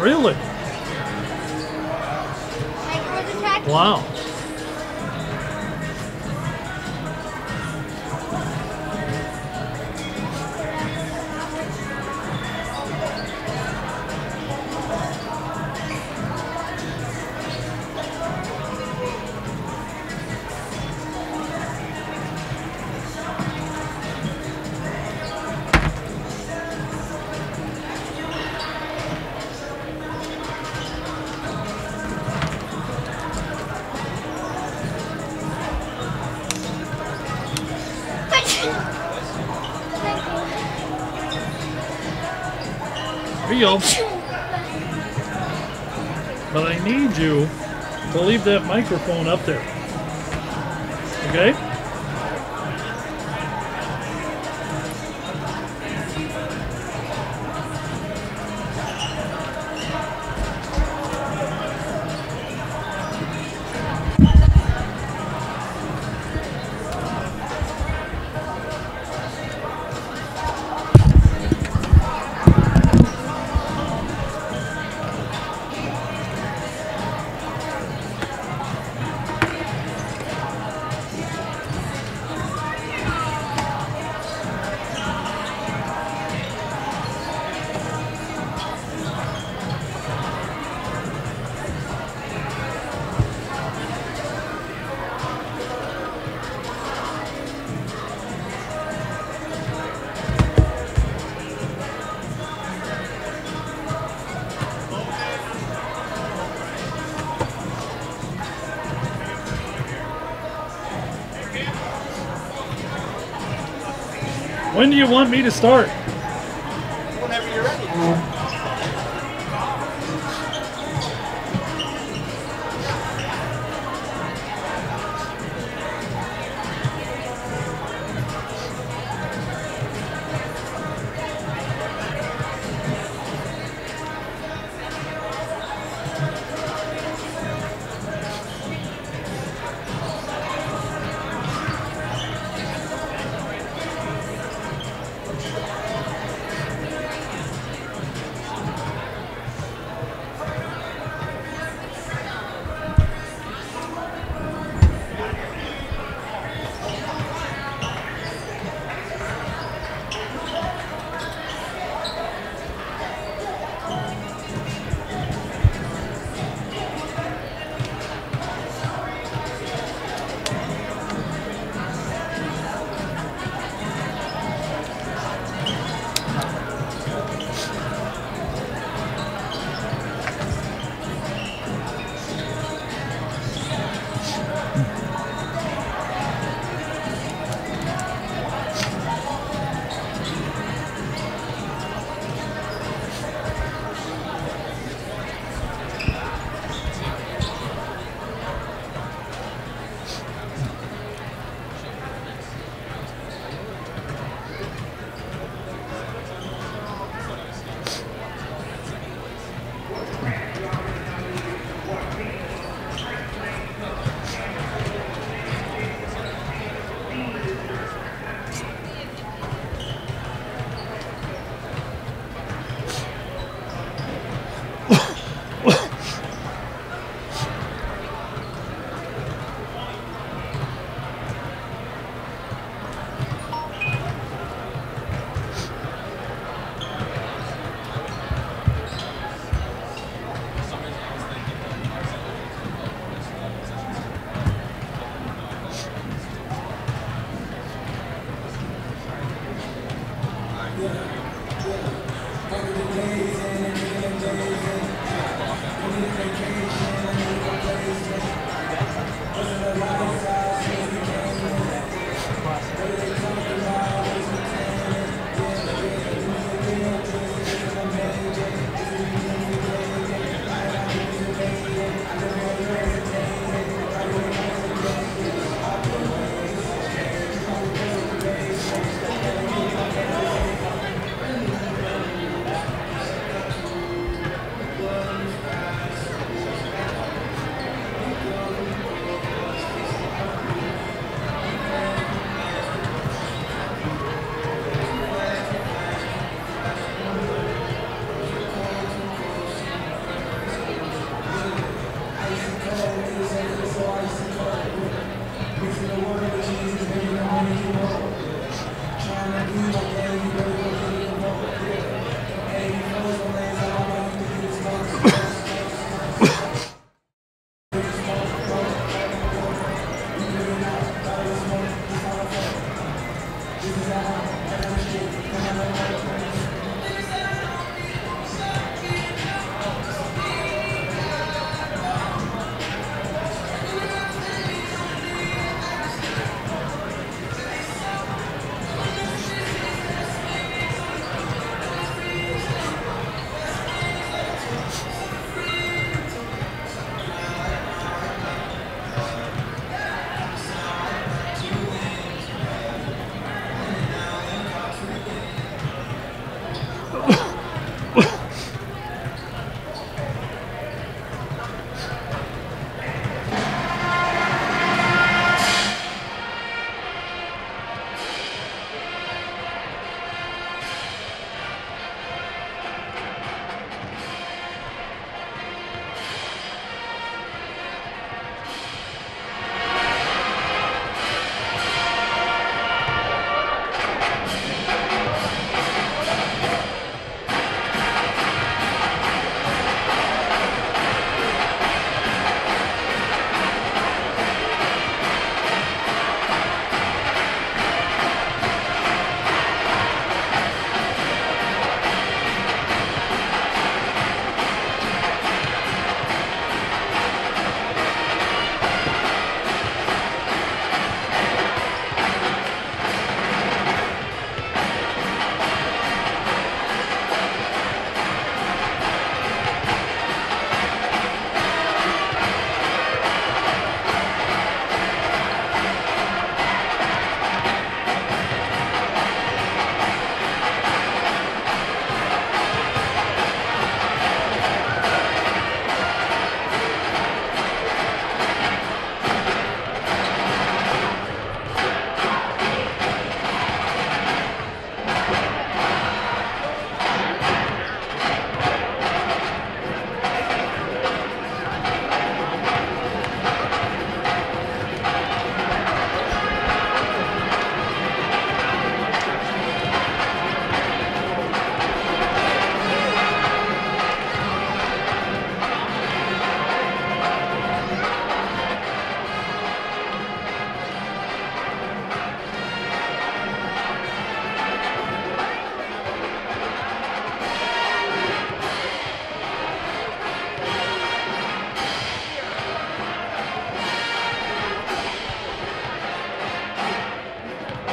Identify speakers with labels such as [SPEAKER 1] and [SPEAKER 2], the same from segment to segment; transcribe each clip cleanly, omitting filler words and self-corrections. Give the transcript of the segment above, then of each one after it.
[SPEAKER 1] Really?
[SPEAKER 2] Tiger was attacking.
[SPEAKER 1] Wow. Here you go. But I need you to leave that microphone up there. Okay? When do you want me to start?
[SPEAKER 3] Whenever you're ready.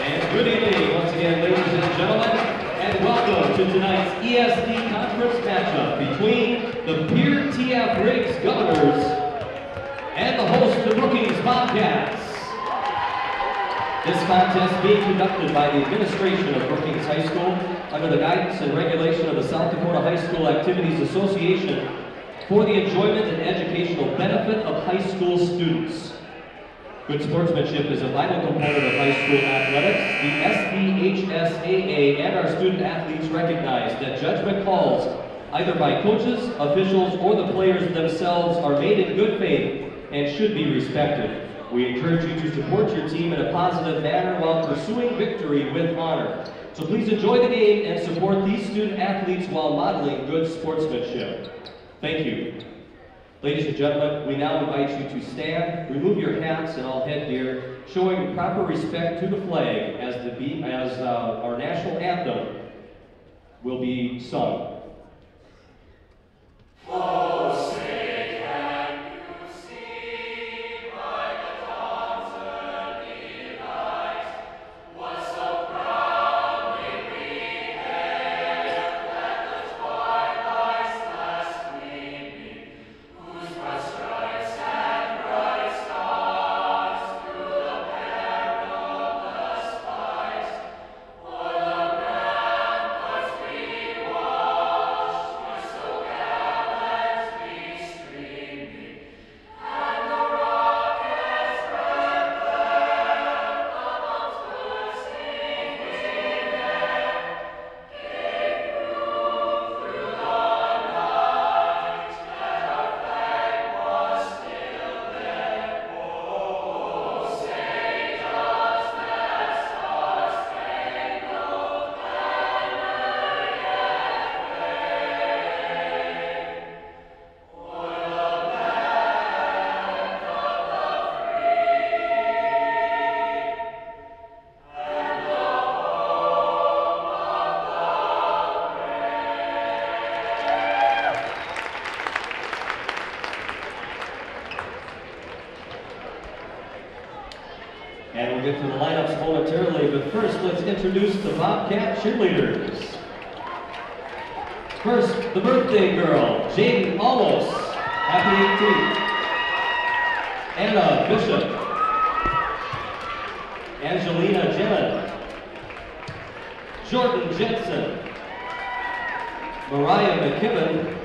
[SPEAKER 2] And good evening once again, ladies and gentlemen, and welcome to tonight's ESD Conference matchup between the Pierre T.F. Riggs Governors and the host, the Brookings Bobcats. This contest being conducted by the administration of Brookings High School under the guidance and regulation of the South Dakota High School Activities Association for the enjoyment and educational benefit of high school students. Good sportsmanship is a vital component of high school athletics. The SDHSAA and our student athletes recognize that judgment calls, either by coaches, officials, or the players themselves, are made in good faith and should be respected. We encourage you to support your team in a positive manner while pursuing victory with honor. So please enjoy the game and support these student athletes while modeling good sportsmanship. Thank you. Ladies and gentlemen, we now invite you to stand, remove your hats and all headgear, showing proper respect to the flag as our national anthem will be sung. And we'll get to the lineups momentarily, but first let's introduce the Bobcat cheerleaders. First, the birthday girl, Jaden Almos, happy 18th. Anna Bishop. Angelina Jenna. Jordan Jensen. Mariah McKibben.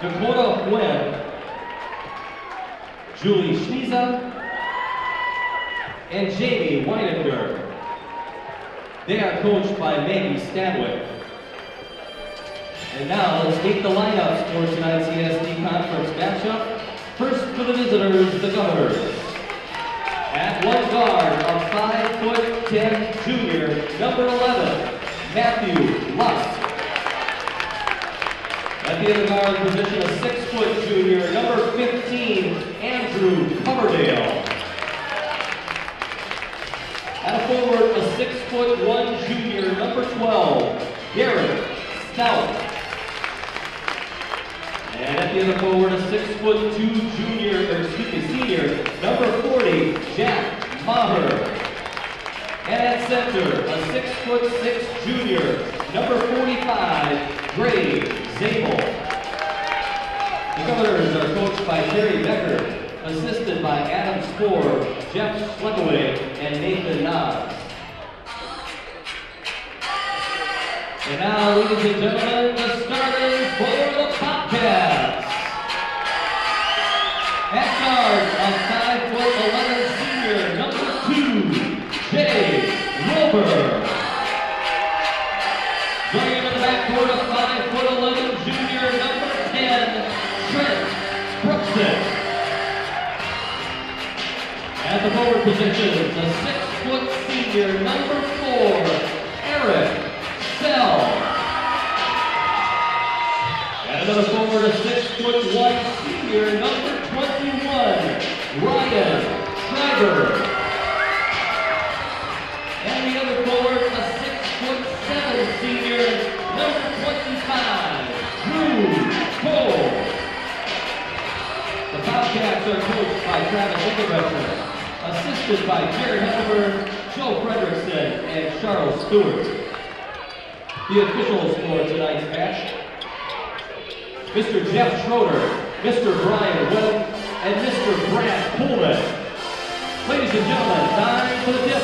[SPEAKER 2] Dakota Nguyen. Julie Schniza. And Jamie Weininger. They are coached by Maggie Stanwyck. And now let's meet the lineups for tonight's ESD Conference matchup. First for the visitors, the Governors. At one guard, a 5'10" junior, number 11, Matthew Lusk. At the other guard position, a 6' junior, number 15, Andrew Coverdale. At a forward, a 6'1" junior, number 12, Garrett Stout. And at the other forward, a 6'2" senior, number 40, Jack Maher. And at center, a 6'6" junior, number 45, Gray Zabel. The Governors are coached by Terry Becker, assisted by Adam Spoor, Jeff Schleckaway, and Nathan Nas. And now, ladies and gentlemen, the starters for the Bobcats. At guard, a 5'11" senior, number 2, Jay Wilbur. Going into the backcourt, a 5'11" junior, number 10, Trent Brookson. At the forward positions, a 6' senior, number 4, Eric Sell. And another forward, a 6'1" senior, number 21, Ryan Schreiber. And the other forward, a 6'7" senior, number 25, Drew Cole. The Bobcats are coached by Travis Hickenrecher. assisted by Jerry Helmer, Joe Frederickson, and Charles Stewart. The officials for tonight's match, Mr. Jeff Schroeder, Mr. Brian Webb, and Mr. Brad Pullman. Ladies and gentlemen, time for the tip.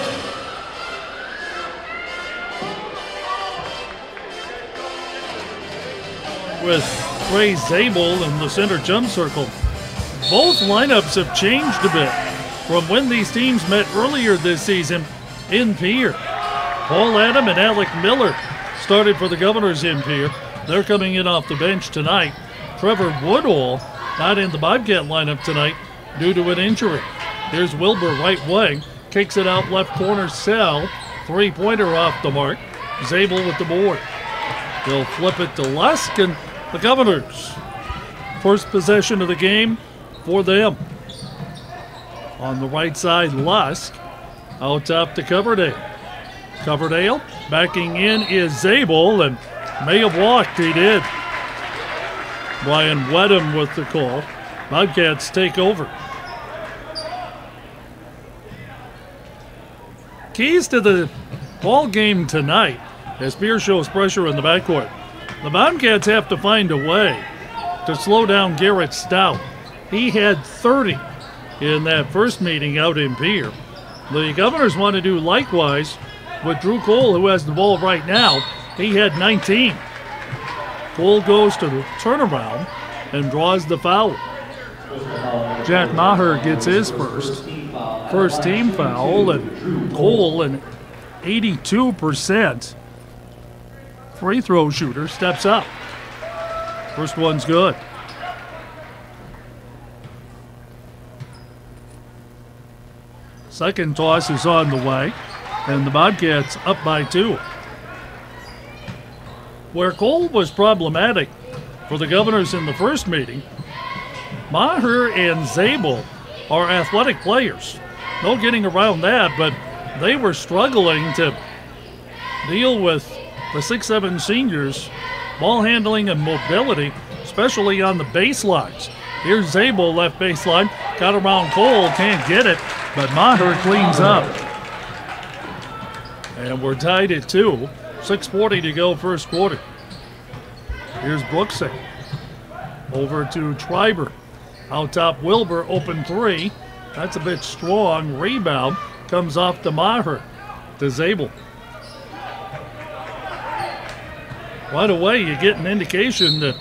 [SPEAKER 1] With Trey Zabel in the center jump circle. Both lineups have changed a bit from when these teams met earlier this season in Pierre. Paul Adam and Alec Miller started for the Governors in Pierre. They're coming in off the bench tonight. Trevor Woodall not in the Bobcat lineup tonight due to an injury. Here's Wilbur, right wing, kicks it out left corner. Sal, three-pointer off the mark. Zabel with the board. They'll flip it to Lusk, and the Governors. First possession of the game for them. On the right side, Lusk. Out top to Coverdale. Coverdale backing in is Zabel, and may have walked, he did. Brian Wedham with the call. Bobcats take over. Keys to the ball game tonight as Pierre shows pressure in the backcourt. The Bobcats have to find a way to slow down Garrett Stout. He had 30 in that first meeting out in Pierre. The Governors want to do likewise with Drew Cole, who has the ball right now. He had 19. Cole goes to the turnaround and draws the foul. Jack Maher gets his first team foul, and Cole, an 82% free throw shooter, steps up. First one's good. Second toss is on the way, and the Bobcats up by 2. Where Cole was problematic for the Governors in the first meeting, Maher and Zabel are athletic players. No getting around that, but they were struggling to deal with the 6'7" seniors' ball handling and mobility, especially on the baselines. Here's Zabel, left baseline, got around Cole, can't get it, but Maher cleans up. And we're tied at 2, 6:40 to go first quarter. Here's Brooksy. Over to Triber. Out top, Wilbur, open three. That's a bit strong. Rebound comes off to Maher. To Zabel. Right away, you get an indication that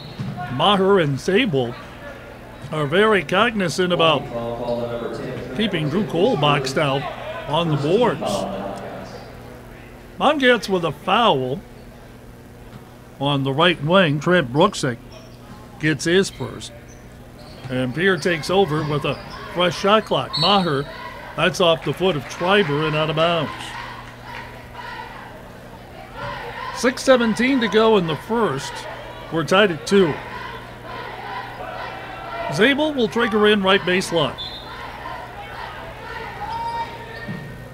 [SPEAKER 1] Maher and Zabel are very cognizant about keeping Drew Cole boxed out on the boards. Bobcats with a foul on the right wing. Trent Brooksick gets his first. And Pierre takes over with a fresh shot clock. Maher, that's off the foot of Triber and out of bounds. 6:17 to go in the first. We're tied at 2. Zabel will trigger in right baseline.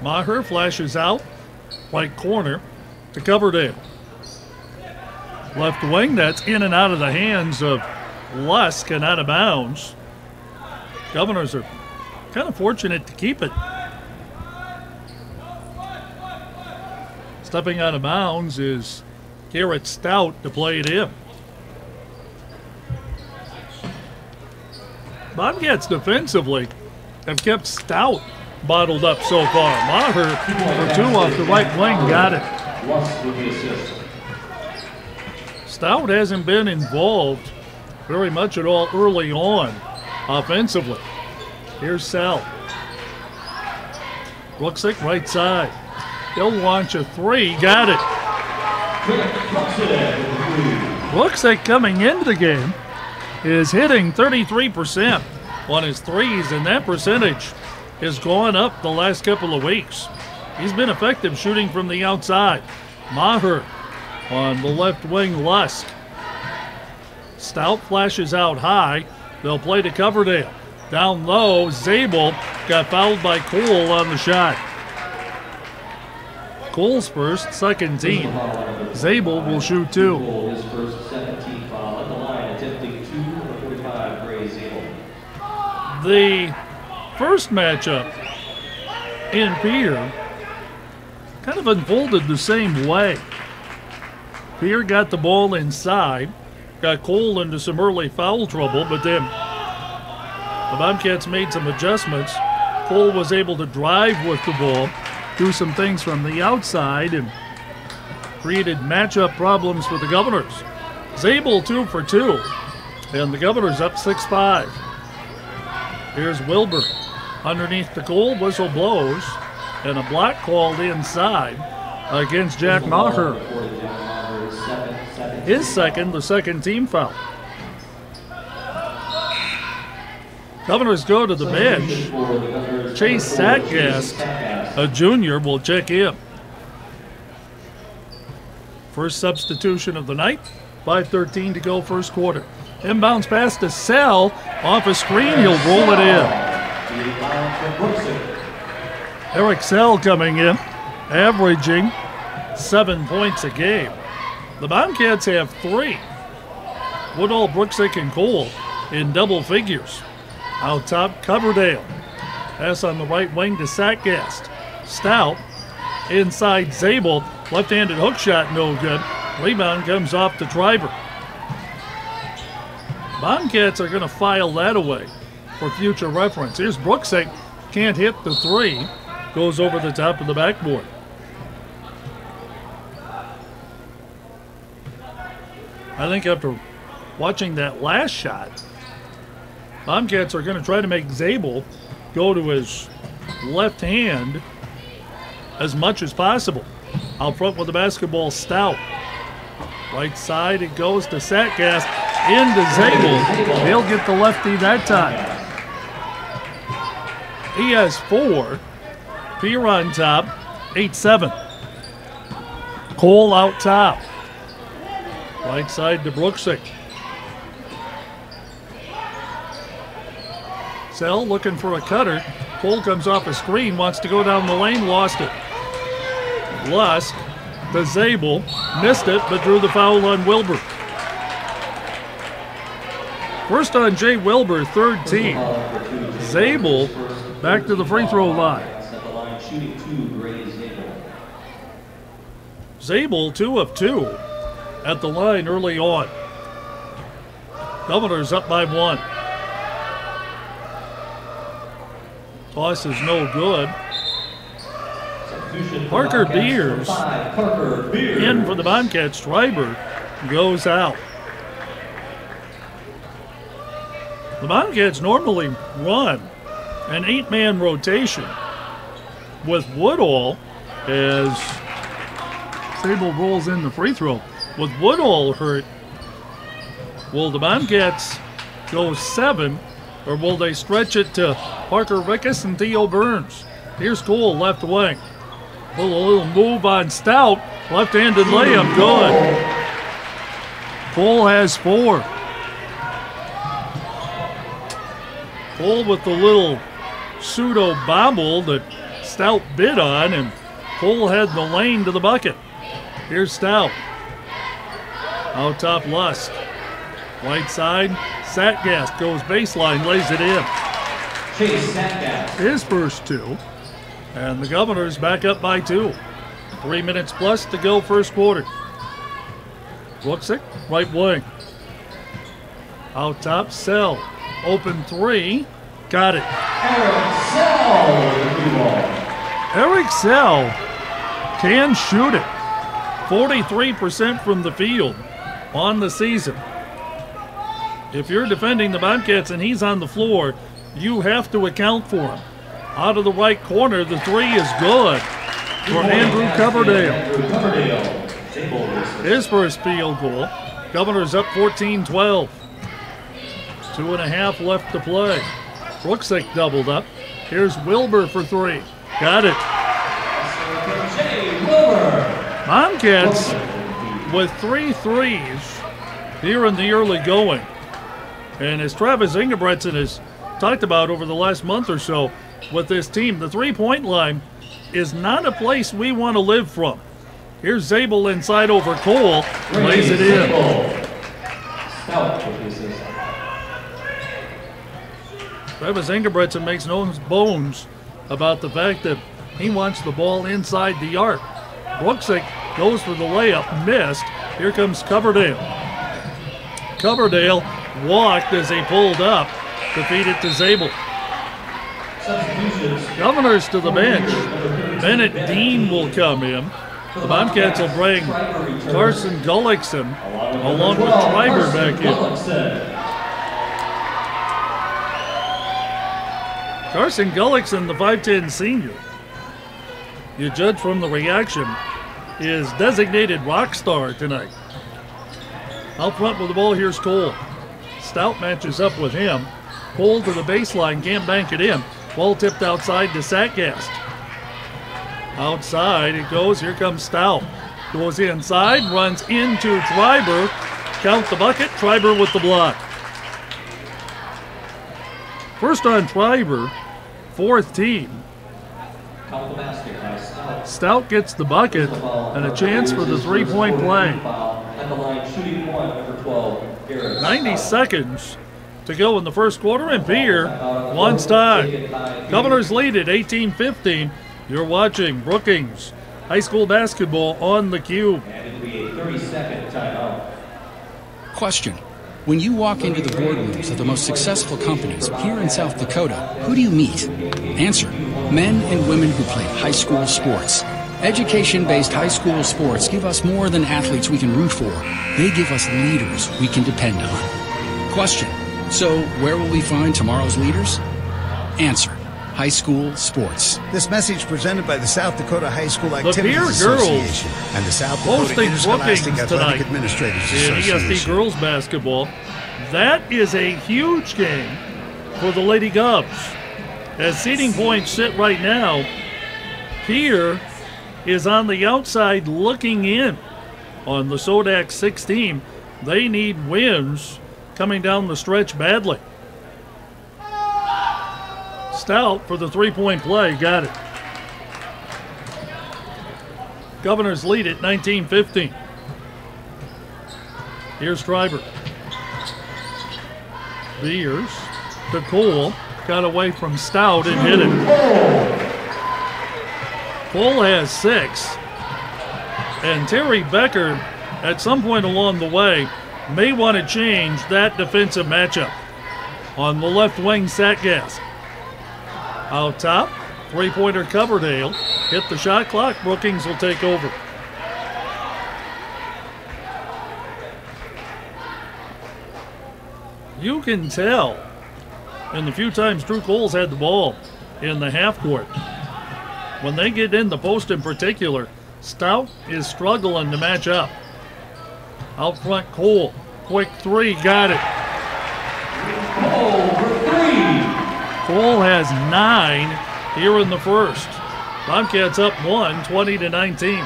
[SPEAKER 1] Maher flashes out, right corner to Coverdale. Left wing, that's in and out of the hands of Lusk and out of bounds. Governors are kind of fortunate to keep it. Stepping out of bounds is Garrett Stout to play it in. Bobcats defensively have kept Stout bottled up so far. Maher for 2 off the right wing, got it. Stout hasn't been involved very much at all early on offensively. Here's Sal. Brooksick right side. He'll launch a 3, got it. Brooksick coming into the game is hitting 33% on his threes, and that percentage has gone up the last couple of weeks. He's been effective shooting from the outside. Maher on the left wing, Lusk. Stout flashes out high. They'll play to Coverdale. Down low, Zabel got fouled by Cole on the shot. Cole's first, second team. Zabel will shoot 2.
[SPEAKER 2] His first 17 foul at the line, attempting 2 of 45 for Zabel.
[SPEAKER 1] The first matchup in Pierre kind of unfolded the same way. Pierre got the ball inside, got Cole into some early foul trouble, but then the Bobcats made some adjustments. Cole was able to drive with the ball, do some things from the outside, and created matchup problems for the Governors. Zabel 2 for 2, and the Governors up 6-5. Here's Wilbur. Underneath the Cole, whistle blows, and a block called inside against Jack Maher. His second, the second team foul. Governors go to the bench. Chase Satgast, a junior, will check in. First substitution of the night. 5:13 to go, first quarter. Inbounds pass to Sell. Off a screen, he'll roll it in. Eric Sell coming in, averaging 7 points a game. The Bobcats have 3. Woodall, Brooksick, and Cole in double figures. Out top, Coverdale. Pass on the right wing to Satgast. Stout inside Zabel. Left-handed hook shot, no good. Rebound comes off to Treiber. Bobcats are going to file that away for future reference. Here's Brooksick. Can't hit the 3. Goes over the top of the backboard. I think after watching that last shot, Bobcats are going to try to make Zabel go to his left hand as much as possible. Out front with the basketball, Stout. Right side, it goes to Satgast. Into Zabel. He'll get the lefty that time. He has 4. Pierre on top, 8-7. Cole out top. Right side to Brooksick. Sell looking for a cutter. Cole comes off a screen, wants to go down the lane, lost it. Lusk to Zabel, missed it, but drew the foul on Wilbur. First on Jay Wilbur, third team. Zabel back to the free throw line. Zabel 2 of 2 at the line early on. Governors up by 1. Toss is no good. Parker Beers in for the Bobcats. Treiber goes out. The Bobcats normally run an 8-man rotation with Woodall as Zabel rolls in the free throw. With Woodall hurt, will the Bobcats go 7, or will they stretch it to Parker Rickus and Theo Burns? Here's Cole, left wing. A little move on Stout. Left-handed layup, good. Cole has 4. Cole with the little pseudo bobble that Stout bid on, and Cole had the lane to the bucket. Here's Stout. Out top, Lusk. Right side, Satgast goes baseline, lays it in.
[SPEAKER 2] Chase Satgast.
[SPEAKER 1] His first 2. And the Governors back up by 2. 3 minutes plus to go, first quarter. Brooksick, right wing. Out top, Sell. Open 3. Got it.
[SPEAKER 2] Eric Sell.
[SPEAKER 1] Eric Sell can shoot it. 43% from the field on the season. If you're defending the Bobcats and he's on the floor, you have to account for him. Out of the right corner, the 3 is good for Andrew Coverdale. His first field goal. Governors up 14-12. 2.5 left to play. Brooksick doubled up. Here's Wilbur for 3. Got it. Bobcats with 3 threes here in the early going. And as Travis Ingebretson has talked about over the last month or so with this team, the 3-point line is not a place we want to live from. Here's Zabel inside over Cole, lays it in. Travis Ingebretson makes no bones about the fact that He wants the ball inside the arc. Brooksick goes for the layup, missed. Here comes Coverdale. Coverdale walked as he pulled up to feed it to Zabel. Governors to the bench. Bennett Dean will come in. The Bobcats will bring Carson Gullickson along with Schreiber back in. Carson Gullickson, the 5'10 senior, you judge from the reaction, is designated rock star tonight. Out front with the ball, here's Cole. Stout matches up with him. Cole to the baseline, can't bank it in. Ball tipped outside to Satgast. Outside it goes, here comes Stout. Goes inside, runs into Schreiber. Count the bucket, Schreiber with the block. First on Schreiber, fourth team. Stout gets the bucket and a chance for the three-point play. 90 seconds to go in the first quarter, and Pierre wants time. Governors lead at 18-15. You're watching Brookings High School basketball on the Cube.
[SPEAKER 4] Question. When you walk into the boardrooms of the most successful companies here in South Dakota, who do you meet? Answer. Men and women who play high school sports. Education-based high school sports give us more than athletes we can root for. They give us leaders we can depend on. Question. So where will we find tomorrow's leaders? Answer. High school sports.
[SPEAKER 5] This message presented by the South Dakota High School
[SPEAKER 1] Pierre
[SPEAKER 5] Activities
[SPEAKER 1] girls
[SPEAKER 5] Association and the South Dakota
[SPEAKER 1] hosting
[SPEAKER 5] Interscholastic
[SPEAKER 1] Brookings
[SPEAKER 5] Athletic
[SPEAKER 1] tonight
[SPEAKER 5] Administrators
[SPEAKER 1] in
[SPEAKER 5] Association.
[SPEAKER 1] ESD girls basketball. That is a huge game for the Lady Govs. As seating points sit right now, Pierre is on the outside looking in on the Sodak 16. They need wins coming down the stretch badly. Stout for the three-point play, got it. Governors lead at 19-15. Here's Schreiber. Beers to Cole, got away from Stout and hit it. Cole has 6. And Terry Becker, at some point along the way, may want to change that defensive matchup. On the left wing, Satgast. Out top, three-pointer Coverdale. Hit the shot clock, Brookings will take over. You can tell in the few times Drew Cole's had the ball in the half court. When they get in the post in particular, Stout is struggling to match up. Out front, Cole. Quick three, got it. Cole has 9 here in the first. Bobcats up 1, 20-19.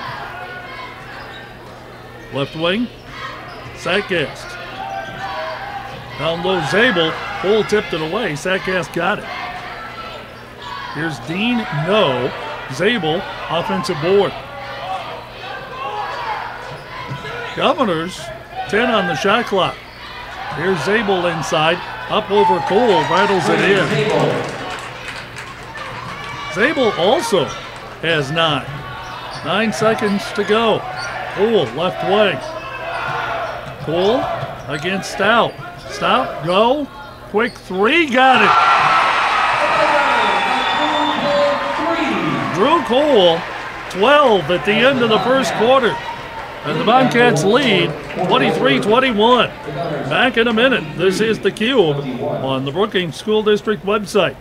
[SPEAKER 1] Left wing, Satgast. Down low, Zabel. Cole tipped it away. Satgast got it. Here's Dean, no. Zabel, offensive board. Governors, 10 on the shot clock. Here's Zabel inside. Up over Cole, rattles it in. Zabel also has 9. 9 seconds to go. Cole, left wing. Cole against Stout. Stout, go. Quick three, got it. Drew Cole, 12 at the end of the first quarter. And the Bobcats lead 23-21. Back in a minute. This is the Cube on the Brookings School District website.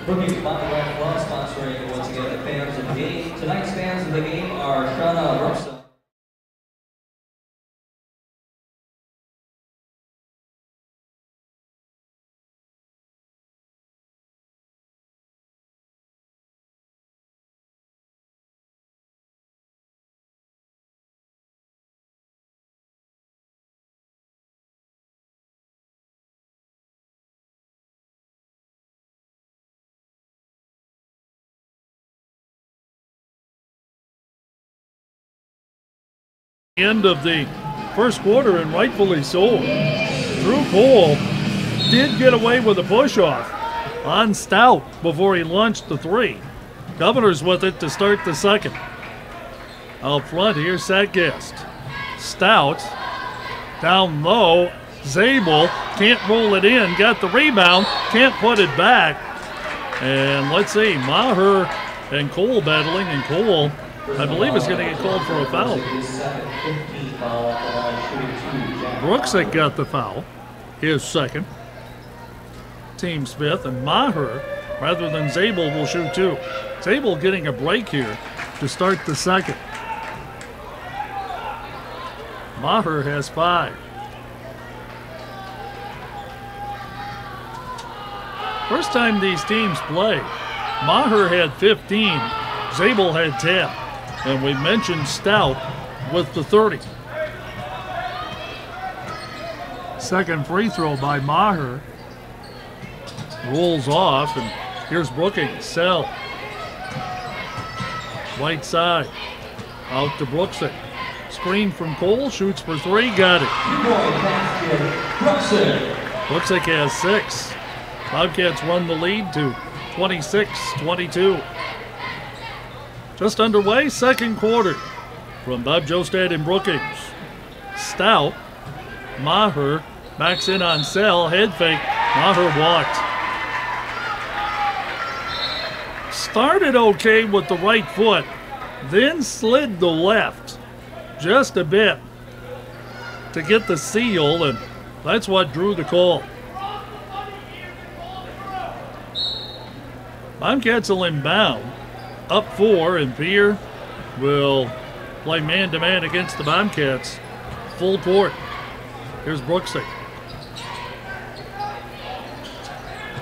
[SPEAKER 2] Brookings Bobcat Club sponsoring once again the fans of the game. Tonight's fans of the game are Shana Ruxel.
[SPEAKER 1] End of the first quarter, and rightfully so. Drew Cole did get away with a push-off on Stout before he launched the three. Governors with it to start the second. Out front, here's Satgast. Stout down low. Zabel can't roll it in. Got the rebound. Can't put it back. And let's see, Maher and Cole battling, and Cole, I believe, is going to get called for a foul. Brooksick got the foul, his second. Team Smith, and Maher, rather than Zabel, will shoot two. Zabel getting a break here to start the second. Maher has 5. First time these teams play, Maher had 15, Zabel had 10. And we mentioned Stout with the 30. Second free throw by Maher. Rolls off, and here's Brookings. Sell. Right side. Out to Brooksick. Screen from Cole. Shoots for 3. Got it. Brooksick has 6. Bobcats run the lead to 26-22. Just underway, second quarter. From Bob Jostad and Brookings. Stout. Maher backs in on Sell. Head fake. Maher walked. Started okay with the right foot, then slid the left just a bit to get the seal, and that's what drew the call. Bobcats will inbound, up 4, and Pierre will play man-to-man against the Bobcats, full court. Here's Brooksick.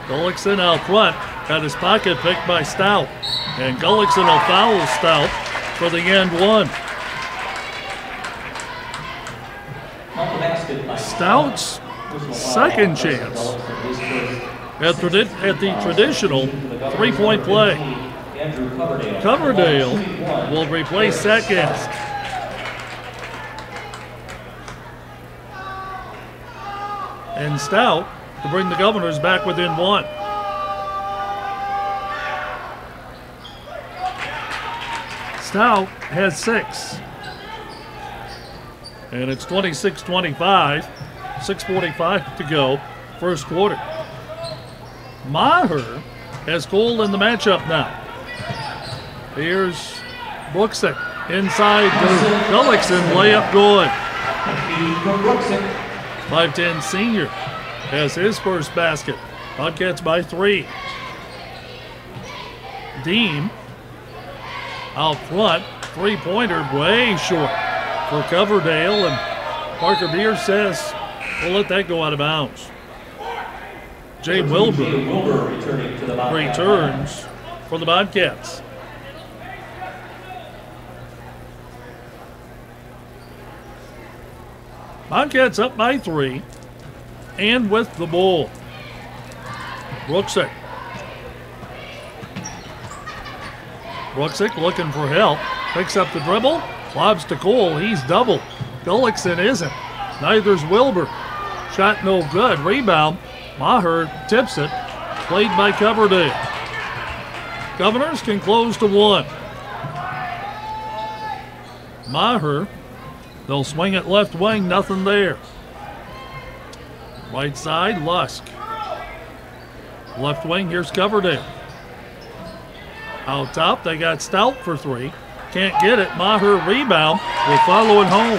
[SPEAKER 1] Gullickson out front. Got his pocket picked by Stout. And Gullickson will foul Stout for the end one. Stout's second chance at the traditional three-point play. Coverdale will replace Satgast. And Stout to bring the Governors back within 1. Stout has 6. And it's 26-25. 6:45 to go. First quarter. Maher has Cole in the matchup now. Here's Brooksick. Inside to Gullickson. Layup good. 5'10" senior has his first basket. Bobcats by 3. Dean out front, three-pointer way short for Coverdale, and Parker Beer says we'll let that go out of bounds. Jay Wilbur returns for the Bobcats. Bobcats up by 3 and with the ball. Brooksick. Brooksick looking for help. Picks up the dribble. Lobs to Cole. He's doubled. Gullickson isn't. Neither's Wilbur. Shot no good. Rebound. Maher tips it. Played by Coverdale. Governors can close to 1. Maher. They'll swing it left wing. Nothing there. Right side, Lusk. Left wing, here's Coverdale. Out top, they got Stout for 3. Can't get it. Maher rebound. Will follow it home.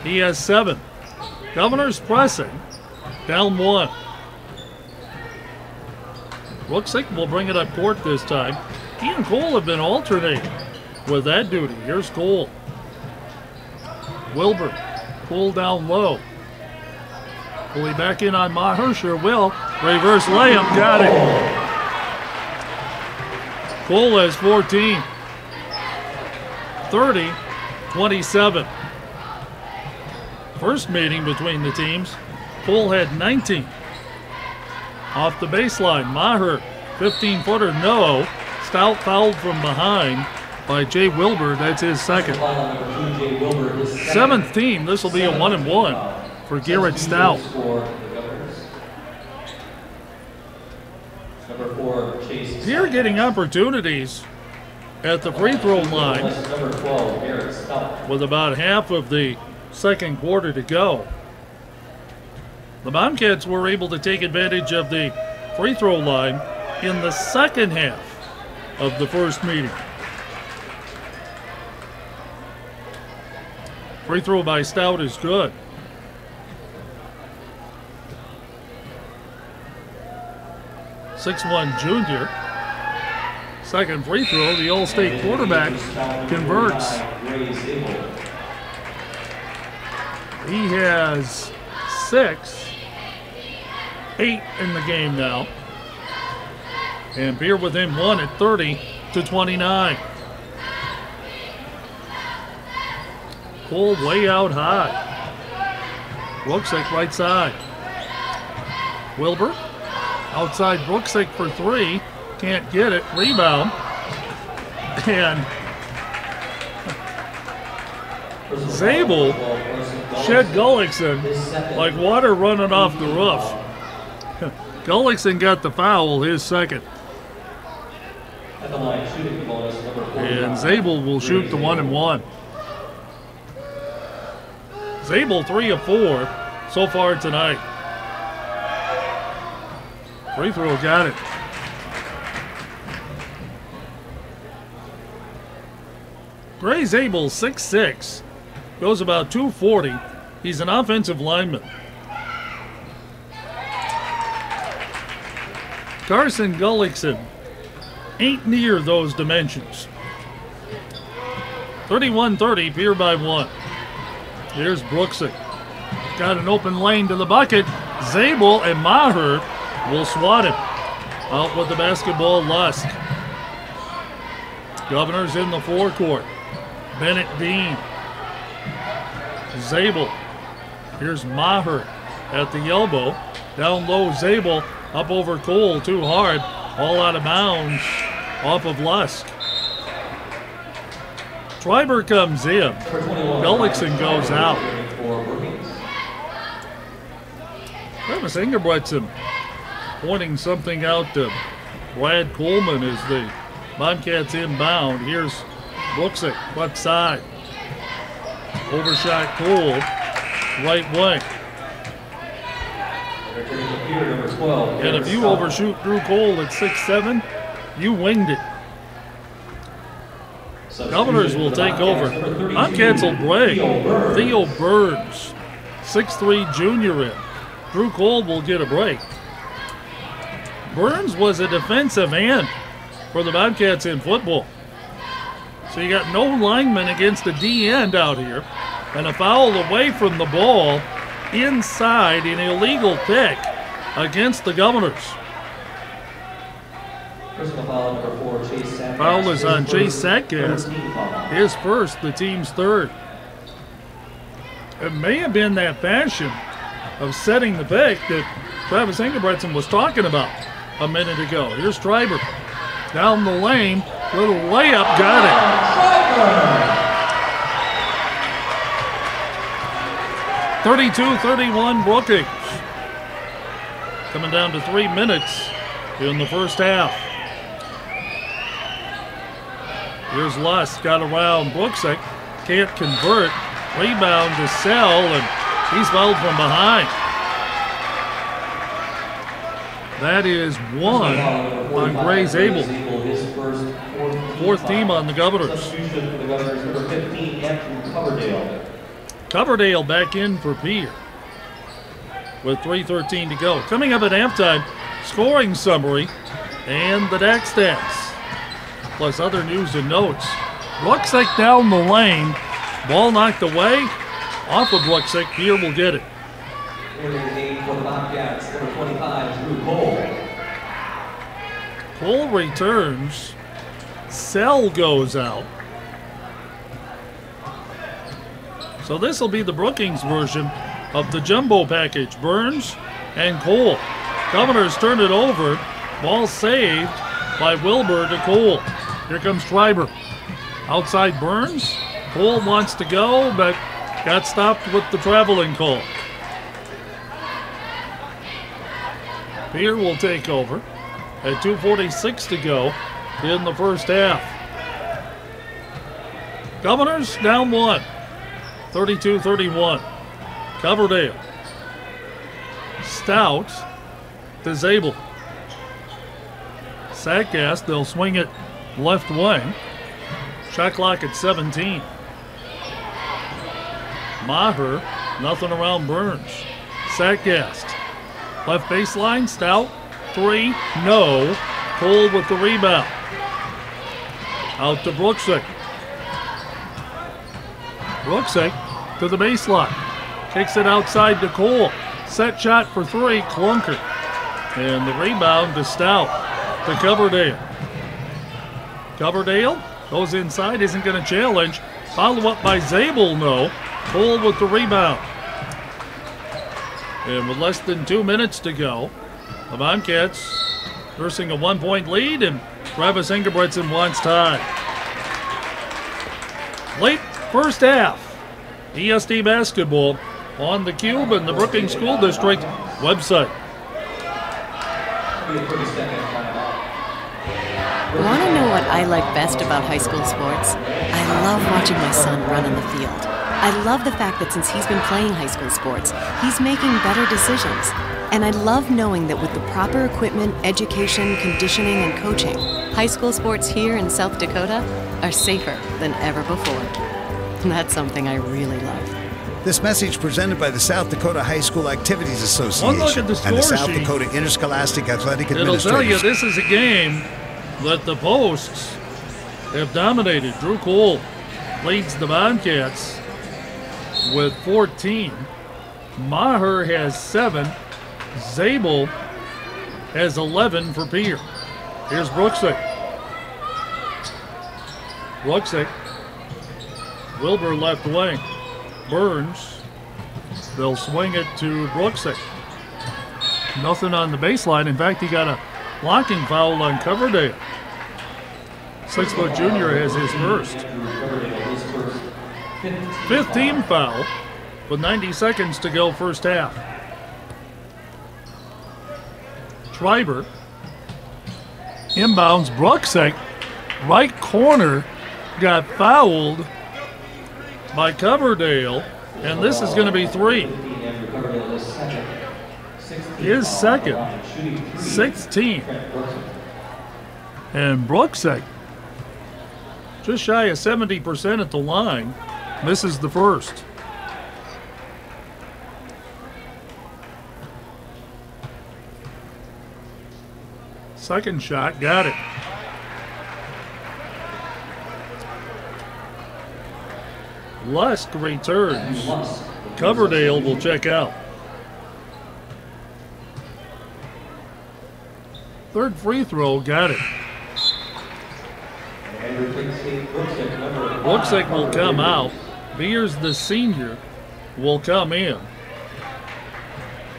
[SPEAKER 1] He has 7. Governors pressing. Down 1. Brooksick will bring it up court this time. He and Cole have been alternating with that duty. Here's Cole. Wilbur. Pull down low. Pull he back in on Maher. Sure will. Reverse layup. Got it. Cole has 14. 30-27. First meeting between the teams, Cole had 19. Off the baseline, Maher, 15-footer, no. Stout fouled from behind. by Jay Wilbur. That's his second. Seventh team. This will be a 1-1 for Garrett Stout. Here getting opportunities at the free throw line with about half of the second quarter to go. The Bobcats were able to take advantage of the free throw line in the second half of the first meeting. Free throw by Stout is good. .61 junior. Second free throw, the All-State quarterback converts. He has 6, 8 in the game now. And Pierre within 1 at 30-29. Cole way out high. Brooksick right side. Wilbur outside Brooksick for 3. Can't get it. Rebound. And Zabel shed Gullickson like water running off the roof. Gullickson got the foul, his second. And Zabel will shoot the 1-1. Zabel 3 of 4 so far tonight. Free throw got it. Gray Zabel 6'6", goes about 240. He's an offensive lineman. Carson Gullickson ain't near those dimensions. 31-30, Pierre by 1. Here's Brooksick. Got an open lane to the bucket. Zabel and Maher will swat him. Out with the basketball, Lusk. Governor's in the forecourt. Bennett Dean. Zabel. Here's Maher at the elbow. Down low, Zabel up over Cole, too hard. All out of bounds off of Lusk. Schreiber comes in. Gullickson goes out. Travis Ingebretson pointing something out to Brad Coleman as the Bobcats inbound. Here's Brooksick, left side. Overshot Cole, right wing. And if you overshoot Drew Cole at 6'7", you winged it. Governors will take over. Bobcats will break. Theo Burns, 6'3" junior in. Drew Cole will get a break. Burns was a defensive end for the Bobcats in football. So you got no lineman against the D end out here. And a foul away from the ball inside, an illegal pick against the Governors. Foul is on Chase Satkas. His first, the team's third. It may have been that fashion of setting the pick that Travis Ingebretson was talking about a minute ago. Here's Schreiber. Down the lane, little layup, got it. 32-31 Brookings. Coming down to 3 minutes in the first half. Here's Lusk, got around Brooksick, can't convert. Rebound to Sell, and he's fouled from behind. That is 1 on Gray Zabel. Fourth team on the Governors. Coverdale back in for Pierre with 3:13 to go. Coming up at halftime, scoring summary and the DAC stats, plus other news and notes. Brooksick down the lane. Ball knocked away. Off of Brooksick. Pierre will get it. Cole returns. Sell goes out. So this will be the Brookings version of the jumbo package. Burns and Cole. Governors turn it over. Ball saved by Wilbur to Cole. Here comes Schreiber. Outside Burns. Cole wants to go, but got stopped with the traveling call. Pierre will take over at 2:46 to go in the first half. Governors down 1, 32-31. Coverdale. Stout to Zabel. Sackgast, they'll swing it left wing. Shot clock at 17. Maher, nothing around Burns. Sackgast. Left baseline, Stout, 3, no. Cole with the rebound. Out to Brooksick. Brooksick to the baseline. Kicks it outside to Cole. Set shot for 3, Clunker. And the rebound to Stout, to Coverdale. Coverdale goes inside, isn't going to challenge. Follow up by Zabel, no. Cole with the rebound. And with less than 2 minutes to go, the Bobcats nursing a 1-point lead, and Travis Ingebretson wants tie. Late first half, ESD basketball on the Cube and the Brookings School District website.
[SPEAKER 6] Want to know what I like best about high school sports? I love watching my son run on the field. I love the fact that since he's been playing high school sports, he's making better decisions. And I love knowing that with the proper equipment, education, conditioning, and coaching, high school sports here in South Dakota are safer than ever before. That's something I really love.
[SPEAKER 5] This message presented by the South Dakota High School Activities Association
[SPEAKER 1] One look at the
[SPEAKER 5] and the
[SPEAKER 1] score
[SPEAKER 5] South
[SPEAKER 1] sheet.
[SPEAKER 5] Dakota Interscholastic Athletic
[SPEAKER 1] It'll tell you
[SPEAKER 5] Administrators.
[SPEAKER 1] this is a game that the Posts have dominated. Drew Cole leads the Bobcats with 14. Maher has 7. Zabel has 11 for Pierre. Here's Brooksick. Brooksick. Wilbur left wing. Burns. They'll swing it to Brooksick. Nothing on the baseline. In fact, he got a blocking foul on Coverdale. 6-foot junior has his first. 5th team foul with 90 seconds to go first half. Schreiber inbounds. Brooksick, right corner, got fouled by Coverdale, and this is going to be 3. His second, 16. And Brooksick just shy of 70% at the line. This is the first. Second shot, got it. Lusk returns. Coverdale will check out. Third free throw, got it. Brooksick will come out. Beers, the senior, will come in.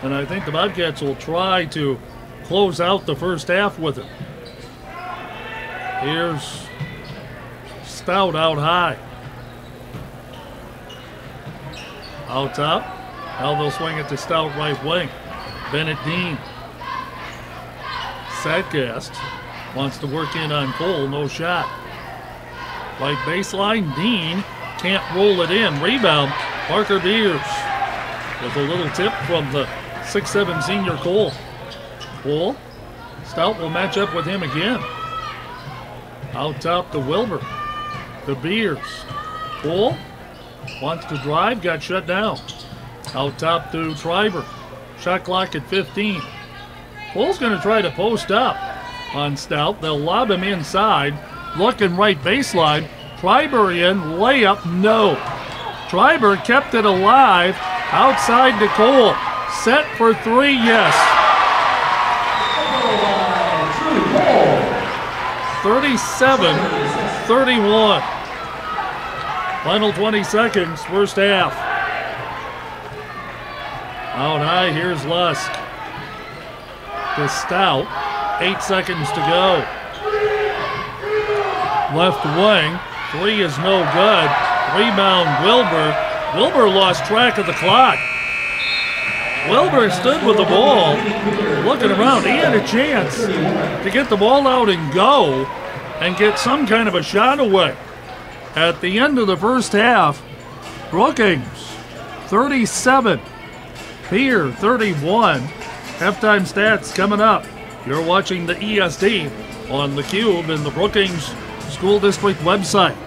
[SPEAKER 1] And I think the Bobcats will try to close out the first half with it. Here's Stout out high. Out top. Now they'll swing it to Stout right wing. Bennett Dean. Sackgast wants to work in on Cole. No shot. Right baseline. Dean can't roll it in. Rebound. Parker Beers with a little tip from the 6'7" senior Cole. Cole. Stout will match up with him again. Out top to Wilbur. To Beers. Cole wants to drive, got shut down. Out top to Schreiber. Shot clock at 15. Cole's going to try to post up on Stout. They'll lob him inside. Looking right baseline. Schreiber in, layup, no. Schreiber kept it alive. Outside to Cole. Set for 3, yes. 37-31. Final 20 seconds, first half. Out high, here's Lusk. To Stout, 8 seconds to go. Left wing, Three is no good. Rebound, Wilbur. Wilbur lost track of the clock. Wilbur stood with the ball, looking around. He had a chance to get the ball out and go and get some kind of a shot away. At the end of the first half, Brookings 37, Pierre 31. Halftime stats coming up. You're watching the ESD on theCUBE and the Brookings School District website.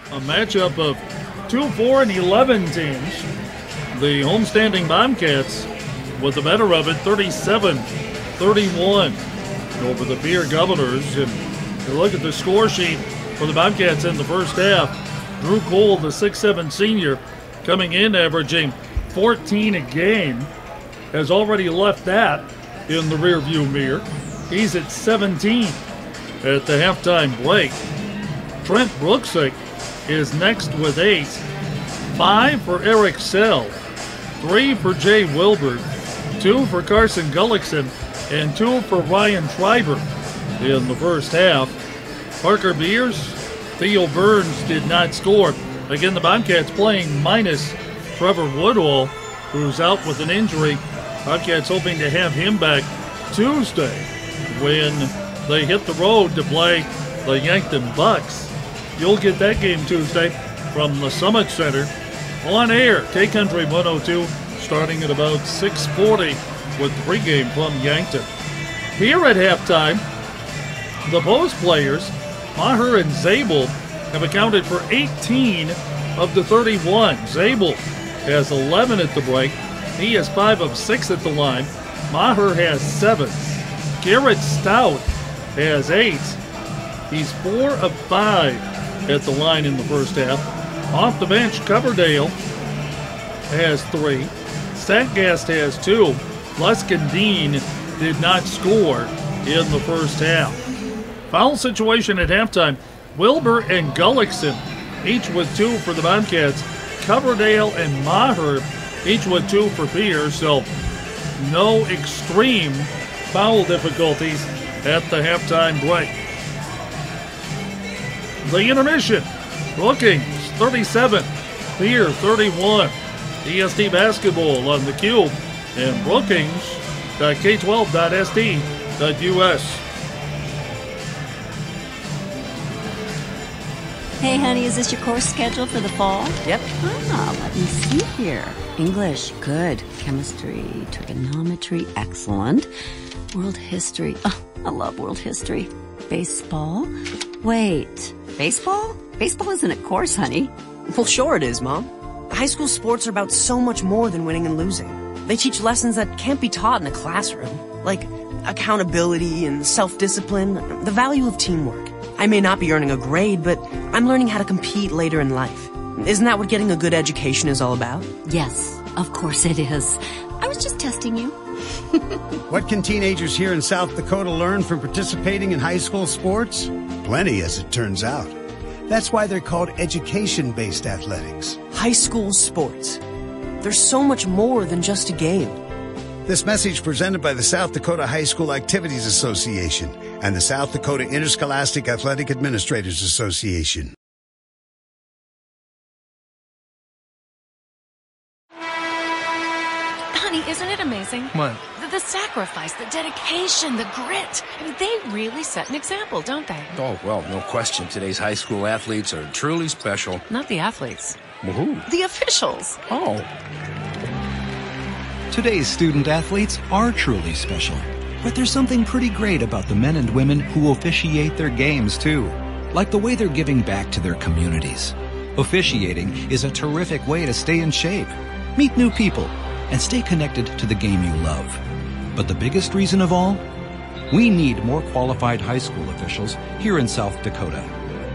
[SPEAKER 1] A matchup of 2, 4, and 11 teams. The homestanding Bobcats with the better of it, 37-31 over the Pierre Governors. And you look at the score sheet for the Bobcats in the first half. Drew Cole, the 6'7 senior, coming in averaging 14 a game, has already left that in the rearview mirror. He's at 17 at the halftime break. Trent Brooksick is next with 8. 5 for Eric Sell, 3 for Jay Wilbur, 2 for Carson Gullickson, and 2 for Ryan Schreiber in the first half. Parker Beers, Theo Burns did not score. Again, the Bobcats playing minus Trevor Woodall, who's out with an injury. Bobcats hoping to have him back Tuesday when they hit the road to play the Yankton Bucks. You'll get that game Tuesday from the Summit Center on air. K-Country 102 starting at about 6:40 with pregame from Yankton. Here at halftime, the post players, Maher and Zabel, have accounted for 18 of the 31. Zabel has 11 at the break. He has 5 of 6 at the line. Maher has 7. Garrett Stout has 8. He's 4 of 5 at the line in the first half. Off the bench, Coverdale has 3. Statgast has 2. Luskindeen did not score in the first half. Foul situation at halftime. Wilbur and Gullickson, each with 2 for the Bobcats. Coverdale and Maher, each with 2 for Pierre. So no extreme foul difficulties at the halftime break. The intermission, Brookings 37, Pierre 31. ESD basketball on theCUBE and Brookings.K12.SD.US.
[SPEAKER 7] Hey, honey, is this your course schedule for the fall?
[SPEAKER 6] Yep.
[SPEAKER 7] Let me see here. English, good. Chemistry, trigonometry, excellent. World history, oh, I love world history. Baseball? Wait, baseball? Baseball isn't a course, honey.
[SPEAKER 8] Well, sure it is, Mom. High school sports are about so much more than winning and losing. They teach lessons that can't be taught in a classroom, like accountability and self-discipline, the value of teamwork. I may not be earning a grade, but I'm learning how to compete later in life. Isn't that what getting a good education is all about?
[SPEAKER 7] Yes, of course it is. I was just testing you.
[SPEAKER 5] What can teenagers here in South Dakota learn from participating in high school sports? Plenty, as it turns out. That's why they're called education-based athletics.
[SPEAKER 8] High school sports. There's so much more than just a game.
[SPEAKER 5] This message presented by the South Dakota High School Activities Association and the South Dakota Interscholastic Athletic Administrators Association.
[SPEAKER 6] Honey, isn't it amazing?
[SPEAKER 9] What?
[SPEAKER 6] The sacrifice, the dedication, the grit. I mean, they really set an example, don't they?
[SPEAKER 4] Oh, well, no question. Today's high school athletes are truly special.
[SPEAKER 6] Not the athletes.
[SPEAKER 4] Well, who?
[SPEAKER 6] The officials.
[SPEAKER 4] Oh.
[SPEAKER 9] Today's student athletes are truly special. But there's something pretty great about the men and women who officiate their games, too. Like the way they're giving back to their communities. Officiating is a terrific way to stay in shape, meet new people, and stay connected to the game you love. But the biggest reason of all? We need more qualified high school officials here in South Dakota.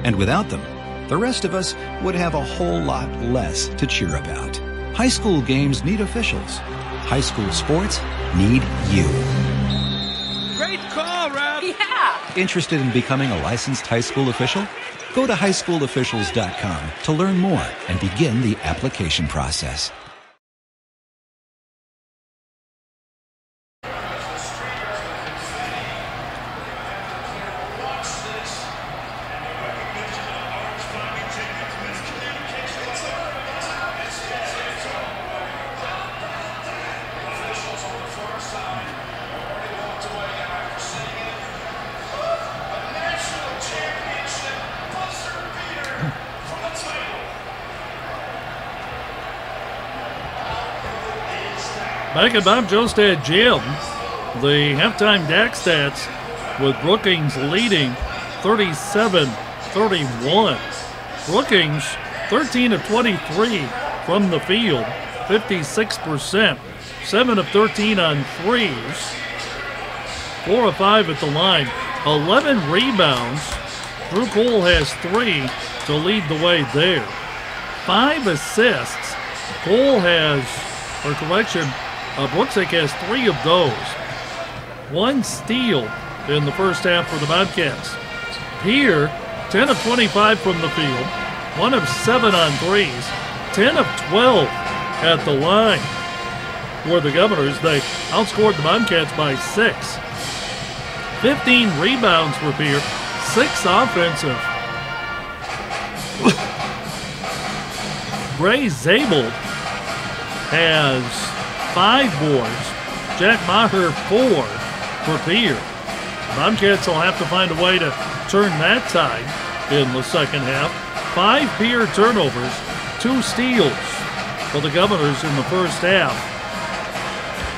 [SPEAKER 9] And without them, the rest of us would have a whole lot less to cheer about. High school games need officials. High school sports need you.
[SPEAKER 3] Great call, Rob.
[SPEAKER 6] Yeah.
[SPEAKER 9] Interested in becoming a licensed high school official? Go to highschoolofficials.com to learn more and begin the application process.
[SPEAKER 1] Back at Bob Jostad Gym, the halftime DAC stats with Brookings leading 37-31. Brookings 13 of 23 from the field, 56%, 7 of 13 on threes, 4 of 5 at the line, 11 rebounds. Drew Cole has 3 to lead the way there. 5 assists. Cole has, or correction, Brooksick has 3 of those. 1 steal in the first half for the Bobcats. Here, 10 of 25 from the field, 1 of 7 on threes, 10 of 12 at the line. For the Governors, they outscored the Bobcats by 6. 15 rebounds for Pierre, 6 offensive. Bray Zabel has 5 boards. Jack Maher 4 for Pierre. Bobcats will have to find a way to turn that tide in the second half. 5 Pierre turnovers, 2 steals for the Governors in the first half.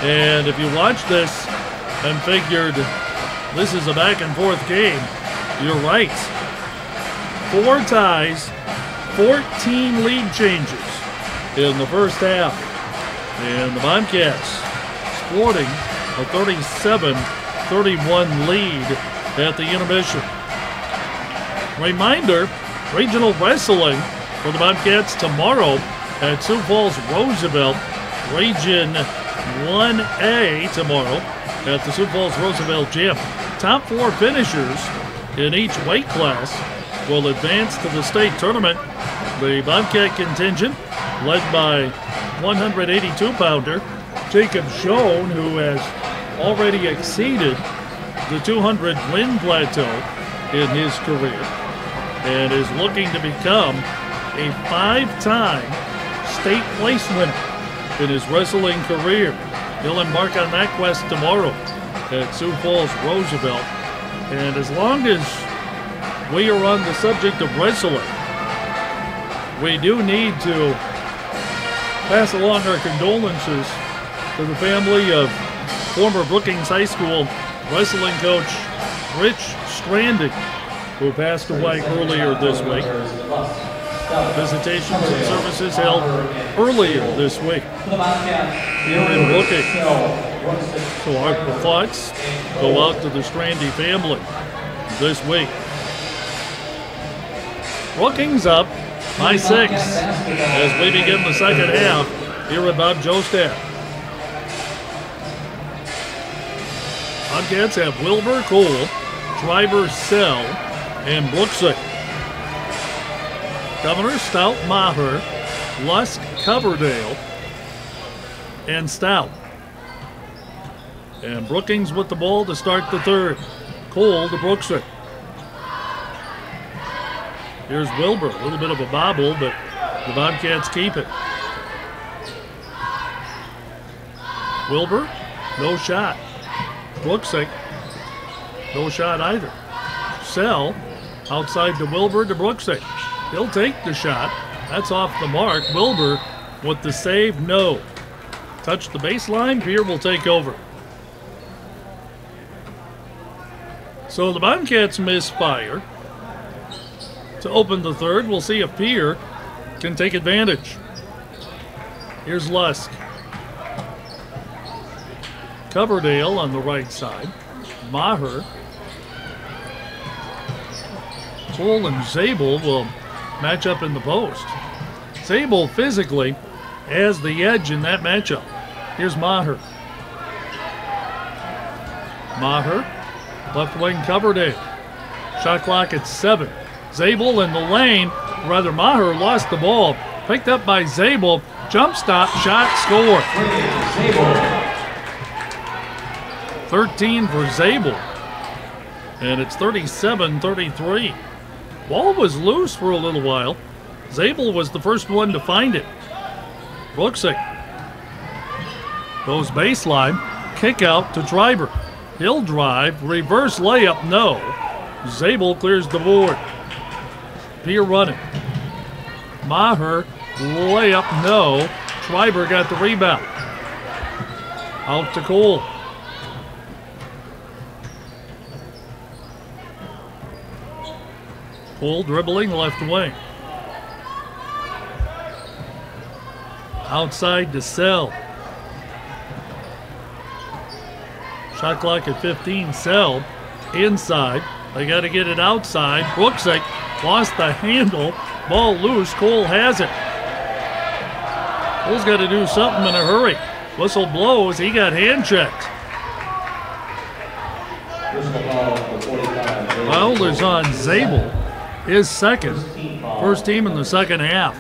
[SPEAKER 1] And if you watch this and figured this is a back and forth game, you're right. 4 ties, 14 lead changes in the first half. And the Bobcats sporting a 37-31 lead at the intermission. Reminder, regional wrestling for the Bobcats tomorrow at Sioux Falls Roosevelt. Region 1A tomorrow at the Sioux Falls Roosevelt Gym. Top 4 finishers in each weight class will advance to the state tournament. The Bobcat contingent, led by 182-pounder Jacob Schoen, who has already exceeded the 200-win plateau in his career and is looking to become a 5-time state place winner in his wrestling career. He'll embark on that quest tomorrow at Sioux Falls Roosevelt. And as long as we are on the subject of wrestling, we do need to pass along our condolences to the family of former Brookings High School wrestling coach Rich Stranding, who passed away earlier this week. Visitations and services held earlier this week here in Brookings. So our thoughts go out to the Strandy family this week. Brookings up by 6 as we begin the second half here at Bob Joestat. Bobcats have Wilbur, Cole, Schreiber, Sell, and Brooksick. Governor, Stout, Maher, Lusk, Coverdale, and Stout. And Brookings with the ball to start the third. Cole to Brooksick. Here's Wilbur, a little bit of a bobble, but the Bobcats keep it. Wilbur, no shot. Brooksick, no shot either. Sell, outside to Wilbur to Brooksick. He'll take the shot. That's off the mark. Wilbur with the save, no. Touch the baseline, Pierre will take over. So the Bobcats misfire. To open the third, we'll see if Pierre can take advantage. Here's Lusk. Coverdale on the right side. Maher. Cole and Zabel will match up in the post. Zabel physically has the edge in that matchup. Here's Maher. Maher, left wing Coverdale. Shot clock at 7. Zabel in the lane. Rather, Maher lost the ball. Picked up by Zabel. Jump stop, shot, score. 13 for Zabel. And it's 37-33. Ball was loose for a little while. Zabel was the first one to find it. Brooksick goes baseline. Kick out to Schreiber. He'll drive. Reverse layup, no. Zabel clears the board. Pierre running. Maher, layup, no. Schreiber got the rebound. Out to Cole. Cole dribbling left wing. Outside to Sell. Shot clock at 15. Sell inside. They got to get it outside. Brooksick lost the handle. Ball loose. Cole has it. Cole's got to do something in a hurry. Whistle blows. He got hand checked. Foul is on Zabel. His second. First team in the second half.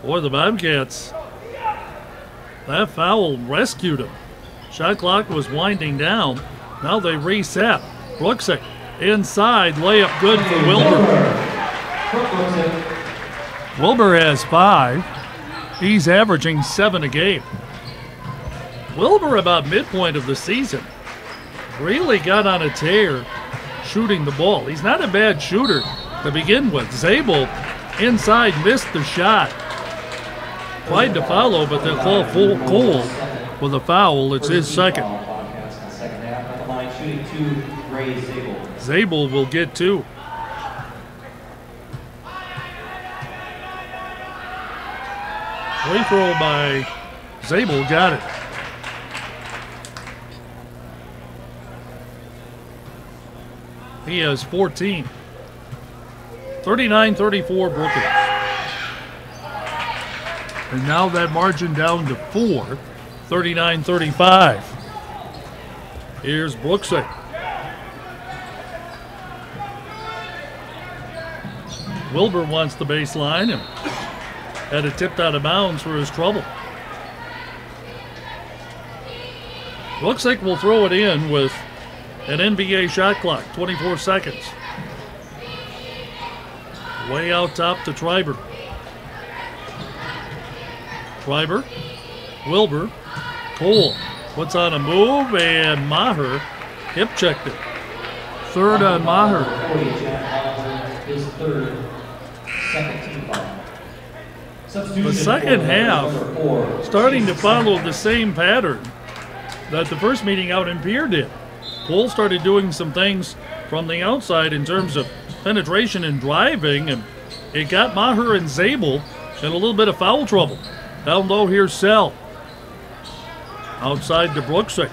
[SPEAKER 1] Boy, the Bobcats, that foul rescued him. Shot clock was winding down. Now they reset. Brooksick inside. Layup good for Wilbur. Wilbur has 5. He's averaging 7 a game. Wilbur, about midpoint of the season, really got on a tear shooting the ball. He's not a bad shooter to begin with. Zabel inside missed the shot. Tried to follow, but they'll call full Cole with a foul. It's his second. Zabel will get 2. Free throw by Zabel, got it. He has 14. 39-34 Brookings. And now that margin down to 4. 39-35. Here's Brooksick. Wilbur wants the baseline and had it tipped out of bounds for his trouble. Brooksick will throw it in with an NBA shot clock, 24 seconds. Way out top to Schreiber. Schreiber, Wilbur, Cole puts on a move, and Maher hip checked it. Third on Maher.
[SPEAKER 2] His third, second team foul.
[SPEAKER 1] The second half starting to follow the same pattern that the first meeting out in Pierre did. Cole started doing some things from the outside in terms of penetration and driving, and it got Maher and Zabel in a little bit of foul trouble. Down low, here's Sell. Outside to Brooksick.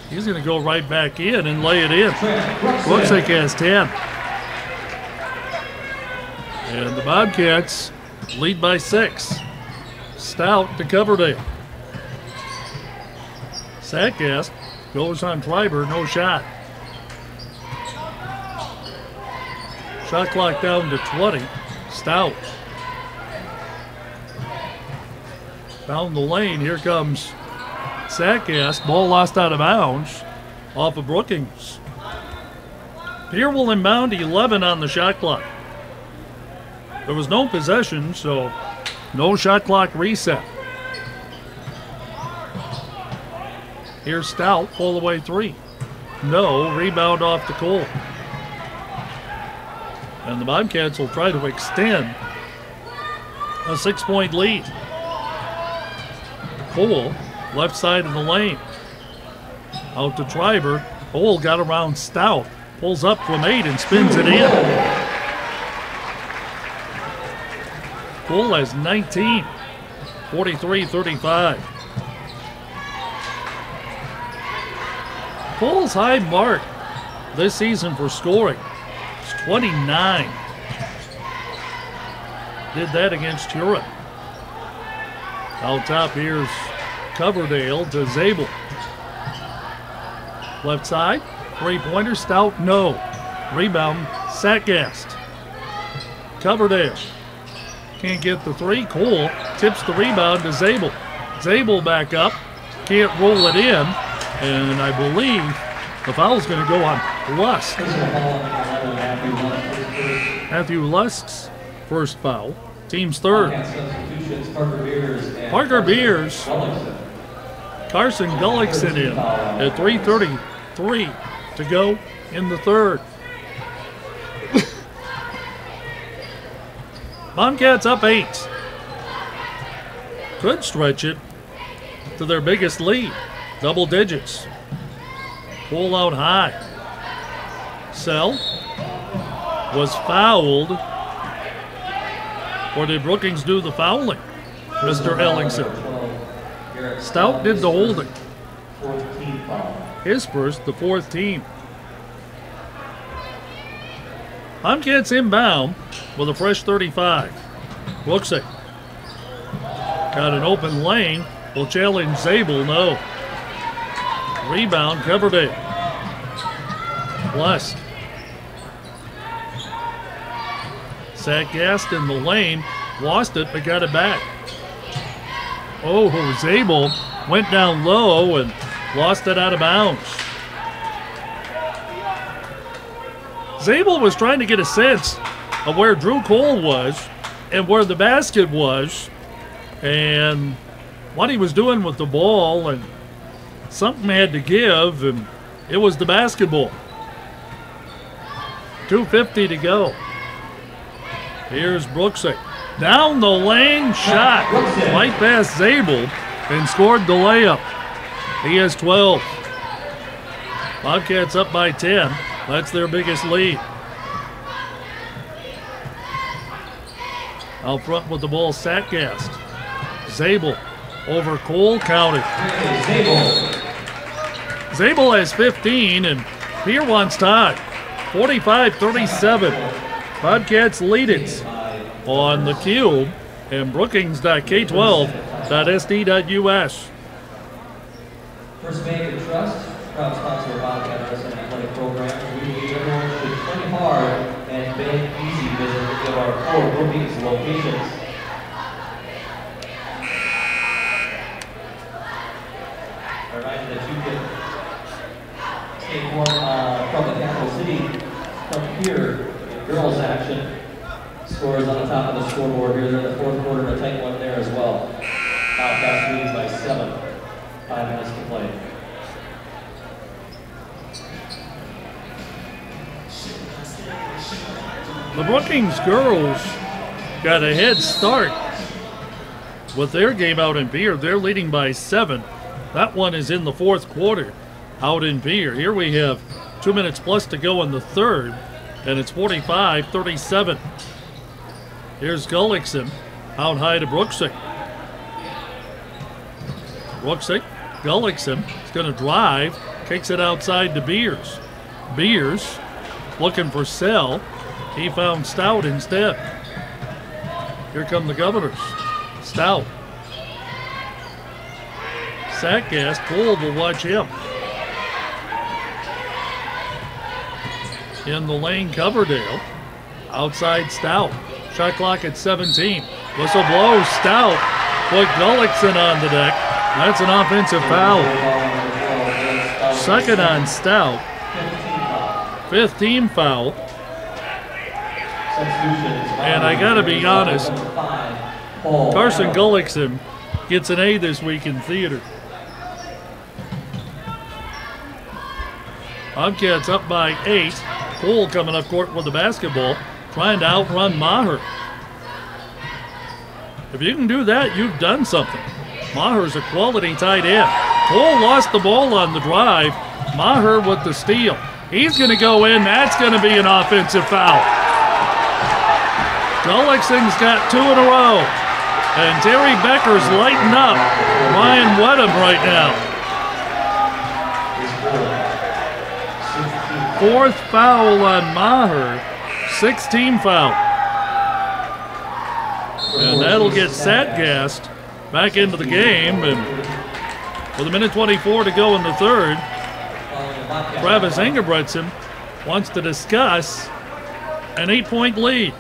[SPEAKER 1] He's going to go right back in and lay it in. Brooksick has 10. And the Bobcats lead by 6. Stout to Coverdale. Sackgast goes on Treiber, no shot. Shot clock down to 20. Stout. Down the lane, here comes Sackgast. Ball lost out of bounds off of Brookings. Pierre will inbound 11 on the shot clock. There was no possession, so no shot clock reset. Here's Stout, pull away 3. No, rebound off the Cole. And the Bobcats will try to extend a 6-point lead. Cole, left side of the lane. Out to Treiber. Cole got around Stout. Pulls up from 8 and spins it in. Cole has 19. 43-35. Cole's high mark this season for scoring is 29. Did that against Huron. Out top, here's Coverdale to Zabel. Left side, 3-pointer, Stout, no. Rebound, Sackgast. Coverdale can't get the 3. Cole tips the rebound to Zabel. Zabel back up, can't roll it in, and I believe the foul's going to go on Lust. Matthew Lust's first foul, team's third. Parker Beers, Carson Gullickson in at 3:33 to go in the third. Bobcats up 8. Could stretch it to their biggest lead, double digits. Pull out high. Sell was fouled. Or did Brookings do the fouling? Mr. Ellingson. Stout did the holding. His first, the 4th team. Bobcats inbound with a fresh 35. Brooksick got an open lane. Will challenge Zabel, no. Rebound, Coverdale. Blessed. Sackgast in the lane. Lost it, but got it back. Oh, Zabel went down low and lost it out of bounds. Zabel was trying to get a sense of where Drew Cole was and where the basket was and what he was doing with the ball, and something had to give, and it was the basketball. 2:50 to go. Here's Brooksick. Down the lane, shot. Right past Zabel and scored the layup. He has 12. Bobcats up by 10. That's their biggest lead. Out front with the ball, Sackgast. Zabel over Cole, counted. Zabel has 15, and Pierre wants tied. 45-37. Bobcats lead it on the Cube and Brookings.k12.sd.us.
[SPEAKER 2] First Bank and Trust, proud sponsor of Bobcat Arts and Athletic Program. We believe everyone should play hard and bank easy. Visit our 4 Brookings locations. A reminder that you can take one from the capital city from here in girls action. Scores on the top of the scoreboard here. They're in the 4th quarter, a tight one there as well. Bobcats leads by 7. 5 minutes to play.
[SPEAKER 1] The Brookings girls got a head start with their game out in Beer. They're leading by 7. That one is in the 4th quarter. out in Pierre. Here we have 2 minutes plus to go in the third, and it's 45-37. Here's Gullickson out high to Brooksick. Brooksick, Gullickson is going to drive, kicks it outside to Beers. Beers looking for Sell. He found Stout instead. Here come the Governors. Stout. Satgast, Gould will watch him. In the lane, Coverdale. Outside Stout. Shot clock at 17. Whistle blows. Stout put Gullickson on the deck. That's an offensive foul. Second on Stout. Fifth team foul. And I gotta be honest, Carson Gullickson gets an A this week in theater. Bobcats up by 8. Cole coming up court with the basketball, trying to outrun Maher. If you can do that, you've done something. Maher's a quality tight end. Cole lost the ball on the drive. Maher with the steal. He's going to go in. That's going to be an offensive foul. Gullickson's got 2 in a row. And Terry Becker's lighting up Ryan Wedham right now. Fourth foul on Maher. 6th team foul. And that'll get Satgast back into the game. And with 1:24 to go in the third, Travis Engebretson wants to discuss an 8-point lead.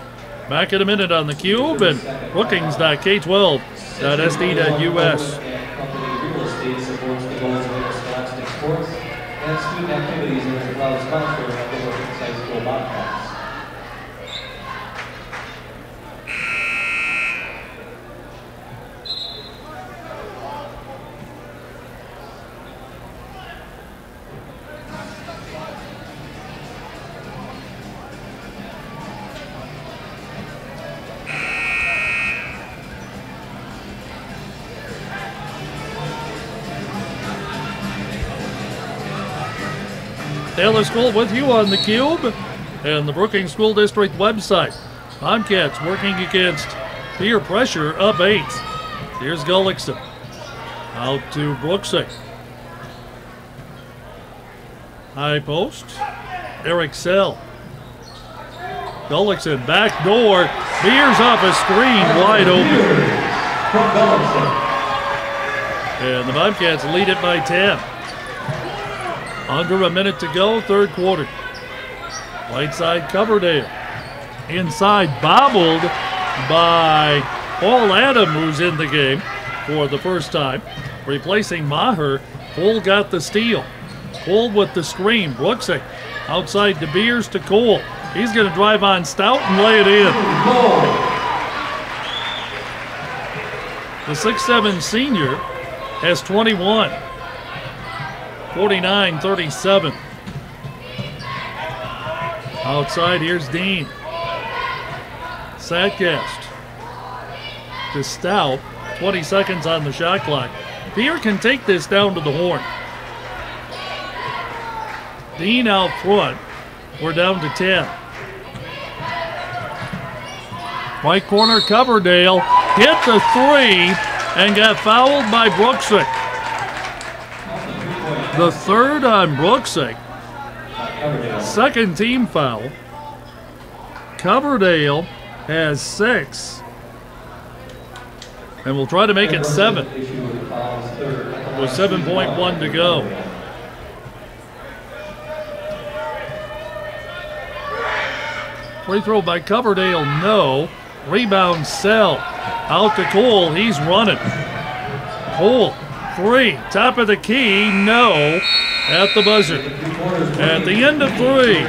[SPEAKER 1] Back in a minute on the Cube and Brookings.K12.SD.US.
[SPEAKER 2] And student activities is a proud sponsor of the Brookings High School Bobcats.
[SPEAKER 1] Taylor School with you on the Cube and the Brookings School District website. Bobcats working against peer pressure, up 8. Here's Gullickson. Out to Brooksick. High post. Eric Sell. Gullickson, back door. Beers off a screen, wide open. And the Bobcats lead it by 10. Under a minute to go, third quarter. Right side, Coverdale. Inside, bobbled by Paul Adam, who's in the game for the first time. Replacing Maher, Cole got the steal. Cole with the screen. Brooksick outside De Beers to Cole. He's going to drive on Stout and lay it in. The 6'7" senior has 21. 49-37. Outside, here's Dean. Satgast to Stout. 20 seconds on the shot clock. Pierre can take this down to the horn. Dean out front. We're down to 10. Right corner, Coverdale hit the 3 and got fouled by Brooksick. The third on Brooksick. Second team foul. Coverdale has 6. And we'll try to make it 7. With 7.1 to go. Free throw by Coverdale, no. Rebound, Sell. Out to Cole, he's running. Cole. 3, top of the key, no, at the buzzer. At the end of 3,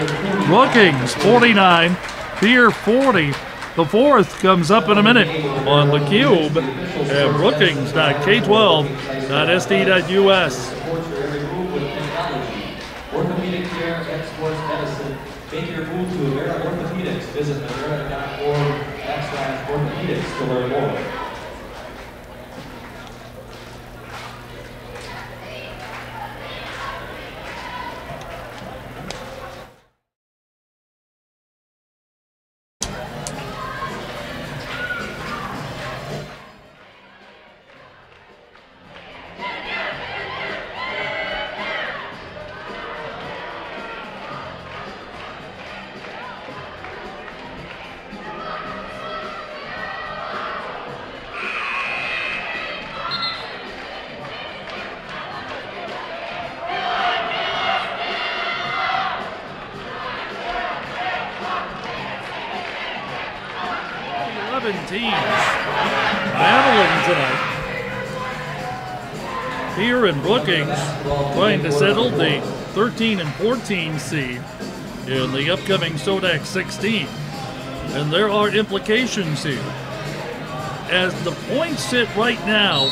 [SPEAKER 1] Brookings 49, Pierre 40. The fourth comes up in a minute on the Cube at Brookings.K12.SD.US.
[SPEAKER 2] Orthopedic care and sports medicine. Take your move to Avera Orthopedics. Visit avera.org/orthopedics to learn more.
[SPEAKER 1] teams battling tonight. Pierre and Brookings trying to settle the 13 and 14 seed in the upcoming SODAC 16. And there are implications here. As the points sit right now,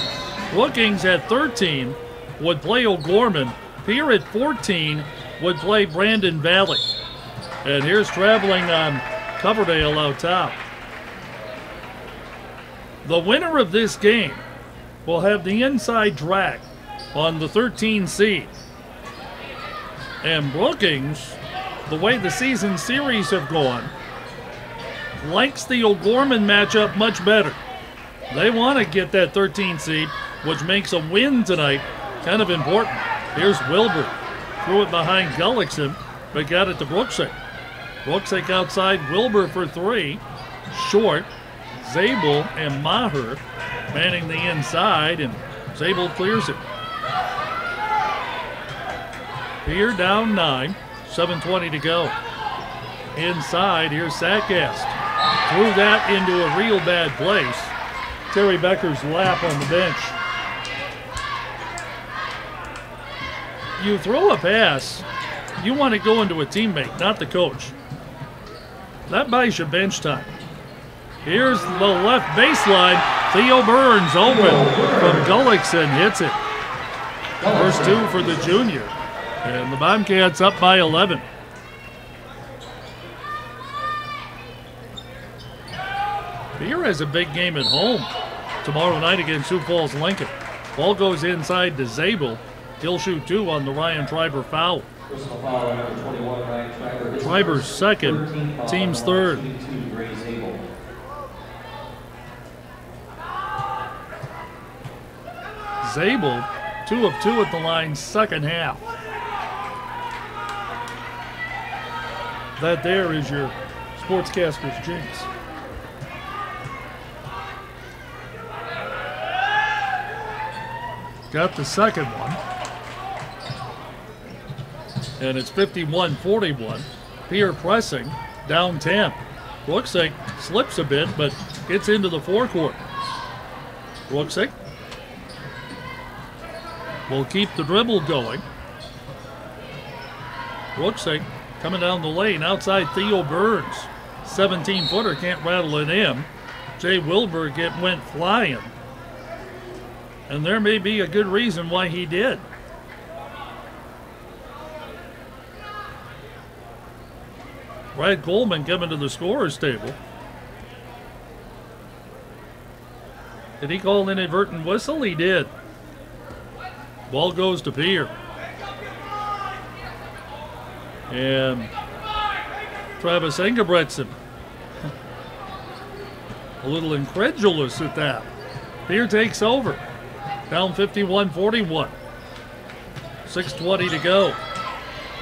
[SPEAKER 1] Brookings at 13 would play O'Gorman. Pierre at 14 would play Brandon Valley. And here's traveling on Coverdale out top. The winner of this game will have the inside track on the 13 seed. And Brookings, the way the season series have gone, likes the O'Gorman matchup much better. They want to get that 13 seed, which makes a win tonight kind of important. Here's Wilbur. Threw it behind Gullickson, but got it to Brooksick. Brooksick outside, Wilbur for three. Short. Zabel and Maher manning the inside, and Zabel clears it. Pierre down 9, 7:20 to go. Inside, here's Sackgast. Threw that into a real bad place. Terry Becker's lap on the bench. You throw a pass, you want to go into a teammate, not the coach. That buys you bench time. Here's the left baseline. Theo Burns open from Gullickson, hits it. First two for the junior. And the Bobcats up by 11. Pierre has a big game at home tomorrow night against Sioux Falls Lincoln. Ball goes inside to Zabel. He'll shoot two on the Ryan Triber foul. Triber's second, team's third. Zabel, 2 of 2 at the line, second half. That there is your sportscaster's jinx. Got the second one. And it's 51-41. Pierre pressing, down 10. Brooksick slips a bit, but gets into the forecourt. Brooksick will keep the dribble going. Brooksick coming down the lane outside Theo Burns. 17-footer, can't rattle it in. Jay Wilbur went flying. And there may be a good reason why he did. Brad Coleman coming to the scorer's table. Did he call an inadvertent whistle? He did. Ball goes to Pierre. And Travis Engebretson a little incredulous at that. Pierre takes over. Down 51-41. 6:20 to go.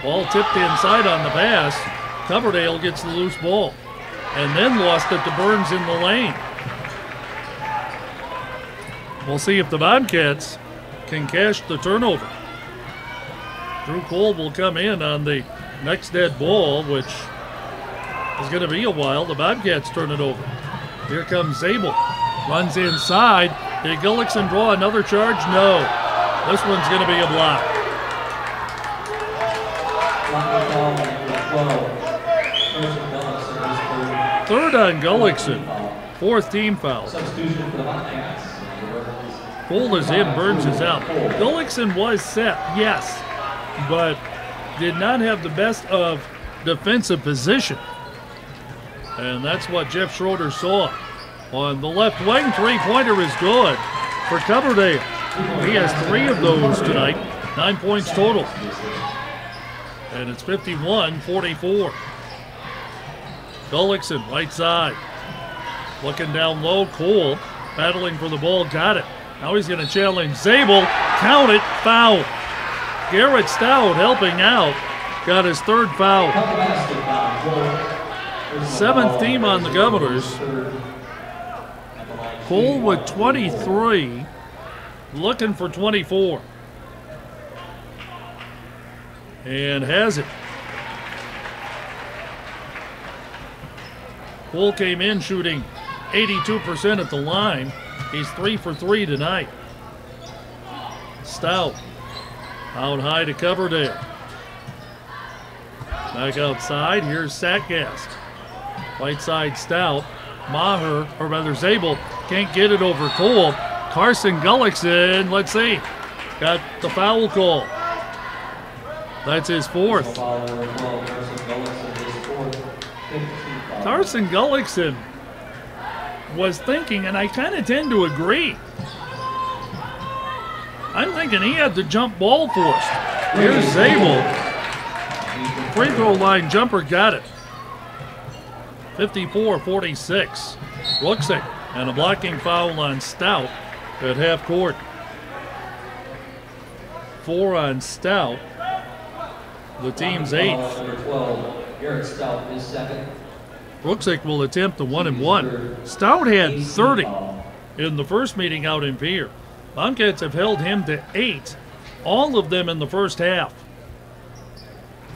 [SPEAKER 1] Ball tipped inside on the pass. Coverdale gets the loose ball. And then lost it to Burns in the lane. We'll see if the Bobcats can cash the turnover. Drew Cole will come in on the next dead ball, which is going to be a while. The Bobcats turn it over. Here comes Zabel. Runs inside. Did Gullickson draw another charge? No. This one's going to be a block. Third on Gullickson. Fourth team foul. Cole is in, Burns is out. Gullickson was set, yes, but did not have the best of defensive position. And that's what Jeff Schroeder saw. On the left wing, three-pointer is good for Coverdale. He has 3 of those tonight, 9 points total. And it's 51-44. Gullickson, right side. Looking down low, Cole battling for the ball, got it. Now he's going to challenge Zabel. Count it, foul. Garrett Stout helping out. Got his third foul. 7th team on the Governors. Cole with 23. Looking for 24. And has it. Cole came in shooting 82% at the line. He's 3 for 3 tonight. Stout out high to Coverdale. Back outside, here's Satgast. Right side Stout. Maher, or rather Zabel, can't get it over Cole. Carson Gullickson, let's see, got the foul call. That's his fourth. Carson Gullickson was thinking, and I kind of tend to agree, I'm thinking he had the jump ball forced. Here's Zabel. Free throw line jumper, got it. 54-46. Brooksick, and a blocking foul on Stout at half court. 4 on Stout. The team's 8th.
[SPEAKER 2] Number 12, Eric Stout is second.
[SPEAKER 1] Brooksick will attempt the 1-and-1. Stout had 30 in the first meeting out in Pierre. Bobcats have held him to 8, all of them in the first half.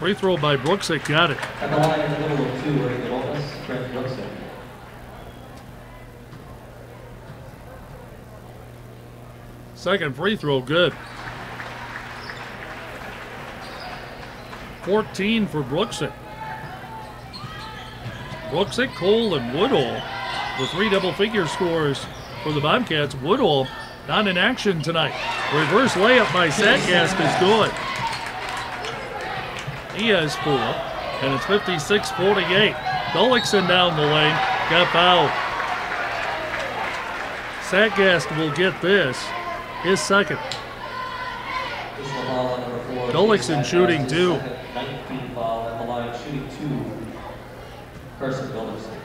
[SPEAKER 1] Free throw by Brooksick, got it.
[SPEAKER 2] At the line in the middle of 2, Rick Lopez, Trent Brooksick.
[SPEAKER 1] Second free throw, good. 14 for Brooksick. Brooksick, Cole, and Woodall, the 3 double-figure scores for the Bobcats. Woodall not in action tonight. Reverse layup by Satgast is good. He has 4, and it's 56-48. Gullickson down the lane, got fouled. Satgast will get this, his second. Gullickson shooting 2.
[SPEAKER 2] 19 foul at the line, shooting 2. Carson Gullickson.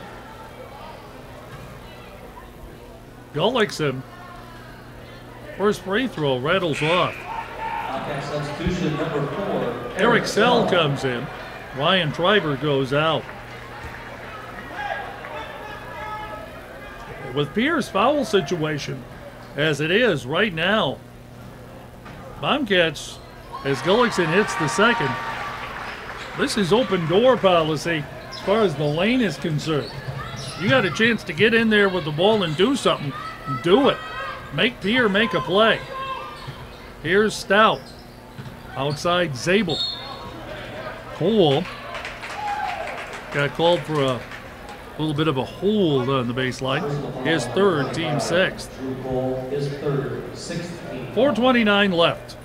[SPEAKER 1] Gullickson, first free throw rattles off.
[SPEAKER 2] Bobcat substitution number 4.
[SPEAKER 1] Eric Sell comes in. Ryan Triber goes out. With Pierre's foul situation as it is right now, Bobcats, as Gullickson hits the second, this is open door policy as far as the lane is concerned. You got a chance to get in there with the ball and do something, do it. Make Pierre make a play. Here's Stout. Outside Zabel. Cole got called for a little bit of a hold on the baseline. His third, team 6th.
[SPEAKER 2] His third, 16.
[SPEAKER 1] 4:29 left.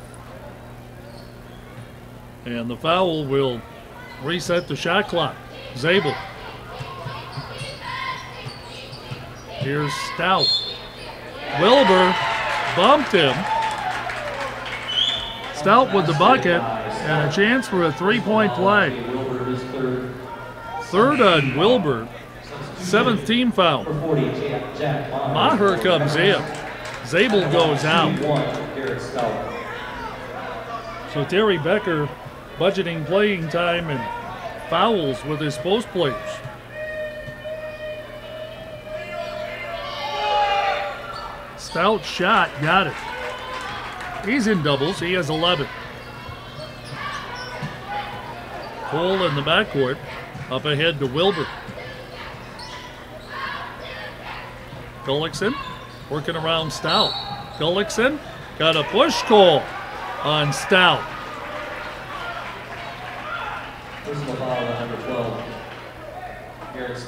[SPEAKER 1] And the foul will reset the shot clock. Zabel. Here's Stout. Wilbur bumped him. Stout with the bucket and a chance for a 3-point play. Third on Wilbur. 7th team foul. Maher comes in. Zabel goes out. So Terry Becker budgeting playing time and fouls with his post players. Stout shot, got it. He's in doubles, he has 11. Cole in the backcourt, up ahead to Wilbur. Gullickson working around Stout. Gullickson got a push call on Stout.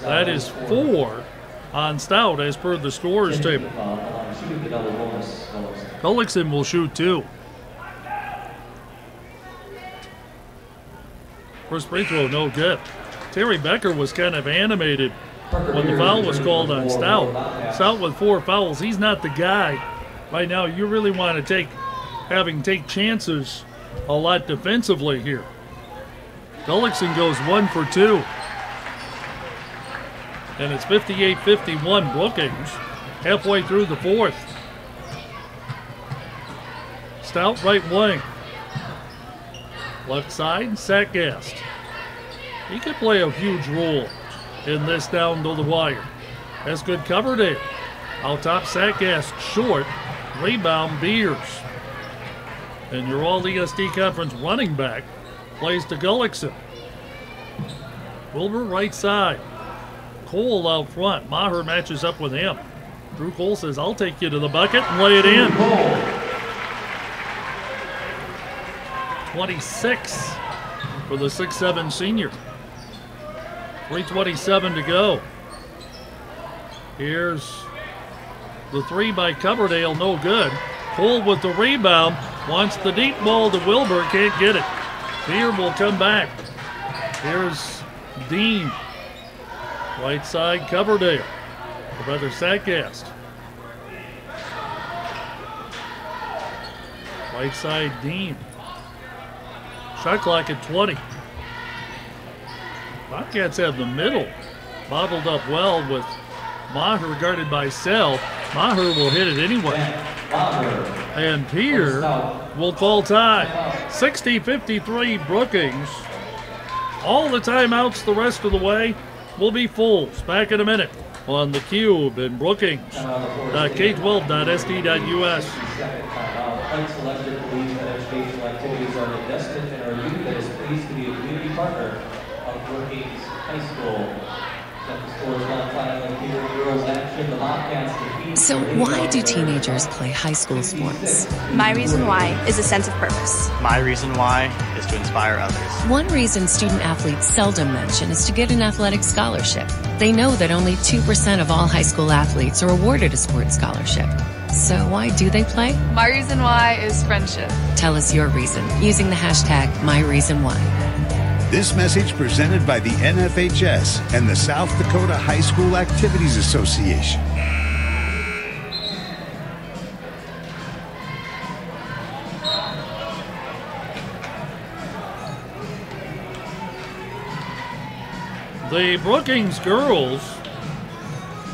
[SPEAKER 1] That is 4 on Stout as per the scorer's table. Gullickson will shoot 2. First free throw, no good. Terry Becker was kind of animated when the foul was called on Stout. Stout with 4 fouls. He's not the guy right now you really want to take chances a lot defensively here. Gullickson goes 1 for 2. And it's 58-51 Brookings halfway through the 4th. Stout right wing. Left side, Satgast. He could play a huge role in this down to the wire. That's good cover there. Out top, Satgast short. Rebound, Beers. And your All-ESD Conference running back plays to Gullickson. Wilbur right side. Cole out front. Maher matches up with him. Drew Cole says, I'll take you to the bucket and lay it in. 26 for the 6'7 senior. 3:27 to go. Here's the three by Coverdale, no good. Cole with the rebound, wants the deep ball to Wilbur, can't get it. Peer will come back. Here's Dean. Right side, Coverdale. Or rather, Satgast. Right side, Dean. Shot clock at 20. Bobcats have the middle bottled up well with Maher guarded by Sell. Maher will hit it anyway. And Peer will call time. 60-53 Brookings. All the timeouts the rest of the way will be Fools. Back in a minute on the Cube in Brookings. K12.sd.us.
[SPEAKER 2] Unselected collegiate and educational activities are invested in our youth that is pleased to be a community partner of Brookings High School.
[SPEAKER 7] So why do teenagers play high school sports?
[SPEAKER 10] My reason why is a sense of purpose.
[SPEAKER 11] My reason why is to inspire others.
[SPEAKER 7] One reason student athletes seldom mention is to get an athletic scholarship. They know that only 2% of all high school athletes are awarded a sports scholarship. So why do they play?
[SPEAKER 10] My reason why is friendship.
[SPEAKER 7] Tell us your reason using the hashtag #MyReasonWhy.
[SPEAKER 5] This message presented by the NFHS and the South Dakota High School Activities Association.
[SPEAKER 1] The Brookings girls,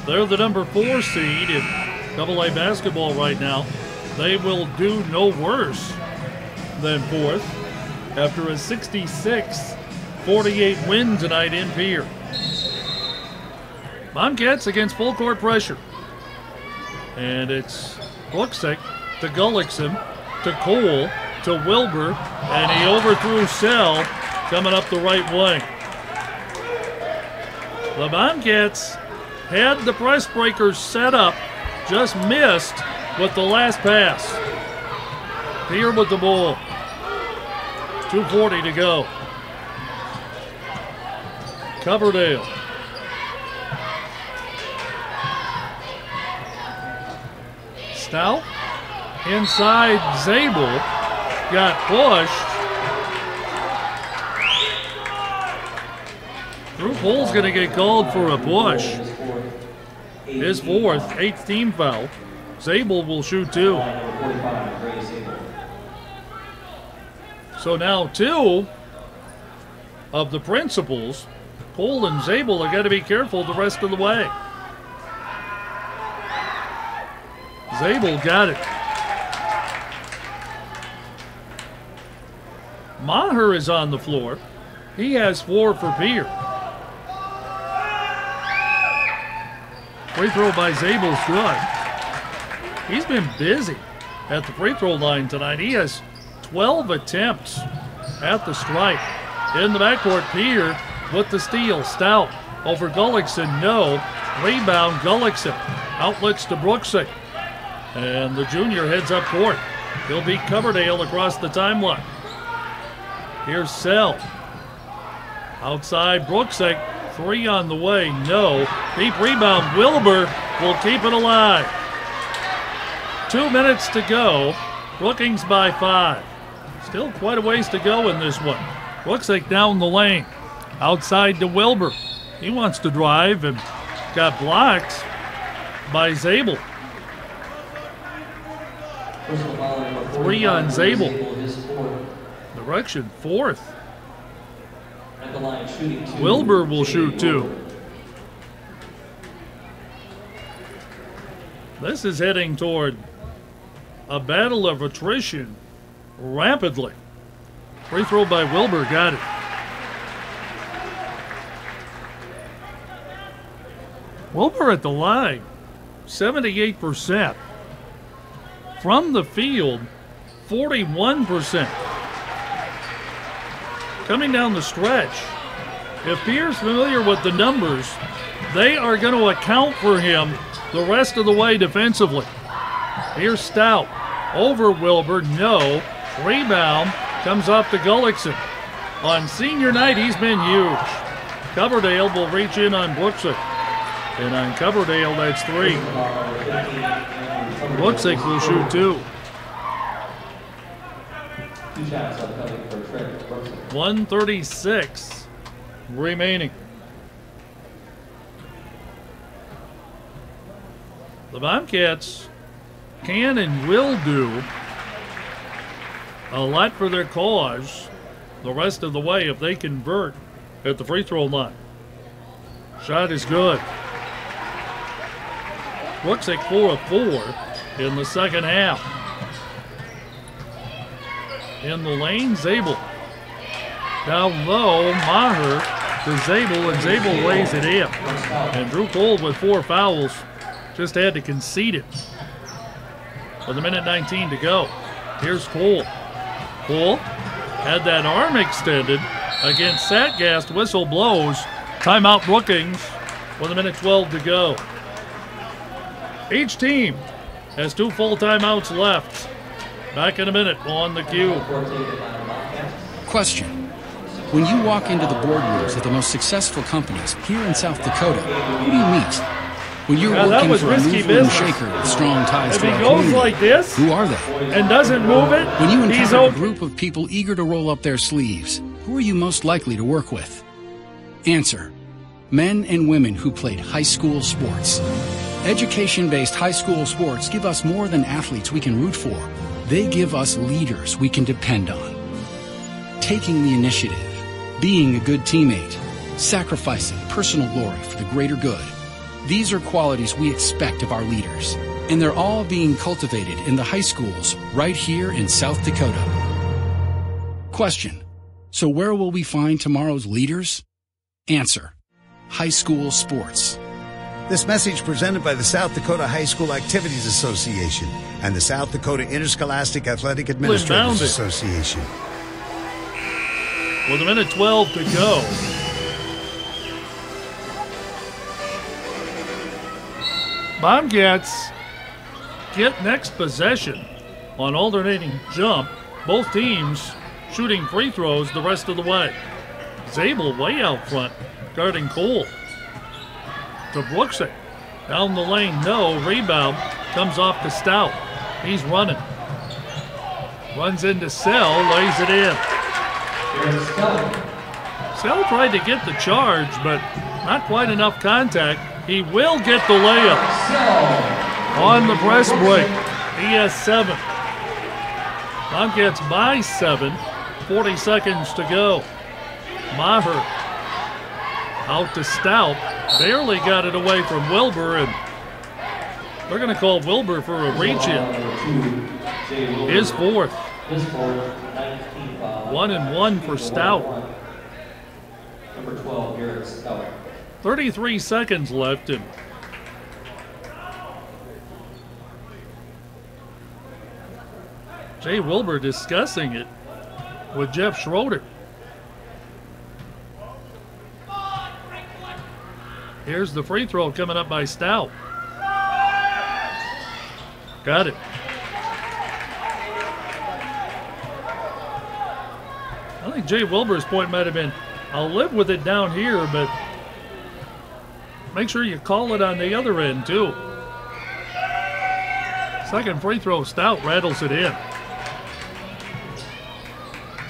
[SPEAKER 1] they're the number 4 seed in AA basketball right now. They will do no worse than 4th after a 66-48 win tonight in Pierre. Bobcats against full court pressure. And it's Brooksick to Gullickson to Cole to Wilbur, and he overthrew Sell coming up the right wing. The Bobcats had the press breakers set up, just missed with the last pass. Pierre with the ball. 2:40 to go. Coverdale. Stout inside Zabel. Got pushed. Drew Cole's going to get called for a push. His 4th, 8th team foul. Zabel will shoot 2. So now 2 of the principals, Cole and Zabel, are going to be careful the rest of the way. Zabel got it. Maher is on the floor. He has 4 for Pierre. Free throw by Zabel's good. He's been busy at the free throw line tonight. He has 12 attempts at the stripe. In the backcourt, Pierre with the steal. Stout over Gullickson, no. Rebound, Gullickson. Outlets to Brooksick. And the junior heads up court. He'll beat Coverdale across the timeline. Here's Sell. Outside Brooksick. 3 on the way, no. Deep rebound, Wilbur will keep it alive. 2 minutes to go. Brookings by 5. Still quite a ways to go in this one. Brooksick down the lane. Outside to Wilbur. He wants to drive and got blocked by Zabel. 3 on Zabel. Direction 4th. Wilbur will shoot 2. This is heading toward a battle of attrition rapidly. Free throw by Wilbur, got it. Wilbur at the line, 78%. From the field, 41%. Coming down the stretch, if Pierre's familiar with the numbers, they are going to account for him the rest of the way defensively. Here's Stout. Over Wilbur, no. Rebound comes off to Gullickson. On senior night, he's been huge. Coverdale will reach in on Brooksick. And on Coverdale, that's 3. Brooksick will shoot 2. 1:36 remaining. The Bobcats can and will do a lot for their cause the rest of the way if they convert at the free throw line. Shot is good. Brooksick 4 of 4 in the second half. In the lane, Zabel. Down low, Maher to Zabel, and Zabel lays it in. And Drew Cole with 4 fouls just had to concede it. With 1:19 to go. Here's Cole. Cole had that arm extended against Satgast. Whistle blows. Timeout Brookings with 1:12 to go. Each team has 2 full timeouts left. Back in a minute on the cue.
[SPEAKER 4] Question. When you walk into the boardrooms of the most successful companies here in South Dakota, who do you meet? When you're working for a mover and shaker with strong ties to our community,
[SPEAKER 1] like this,
[SPEAKER 4] who are they?
[SPEAKER 1] And doesn't move it,
[SPEAKER 4] when you encounter a group of people eager to roll up their sleeves, who are you most likely to work with? Answer. Men and women who played high school sports. Education-based high school sports give us more than athletes we can root for. They give us leaders we can depend on. Taking the initiative, being a good teammate, sacrificing personal glory for the greater good. These are qualities we expect of our leaders, and they're all being cultivated in the high schools right here in South Dakota. Question. So where will we find tomorrow's leaders? Answer. High school sports.
[SPEAKER 5] This message presented by the South Dakota High School Activities Association and the South Dakota Interscholastic Athletic Administrators Association.
[SPEAKER 1] With 1:12 to go. Bobcats get next possession on alternating jump. Both teams shooting free throws the rest of the way. Zabel way out front, guarding Cole. To Brooksick. Down the lane, no. Rebound comes off to Stout. He's running. Runs into Sell, lays it in. Sell tried to get the charge, but not quite enough contact. He will get the layup on the press break. He has 7. Bobcats by 7. 40 seconds to go. Maher out to Stout. Barely got it away from Wilbur, and they're going to call Wilbur for a reach-in. His 4th. 1-1 for Stout.
[SPEAKER 2] Number 12, Garrett Stout.
[SPEAKER 1] 33 seconds left, and Jay Wilbur discussing it with Jeff Schroeder. Here's the free throw coming up by Stout. Got it. I think Jay Wilbur's point might have been, I'll live with it down here, but make sure you call it on the other end, too. Second free throw, Stout rattles it in.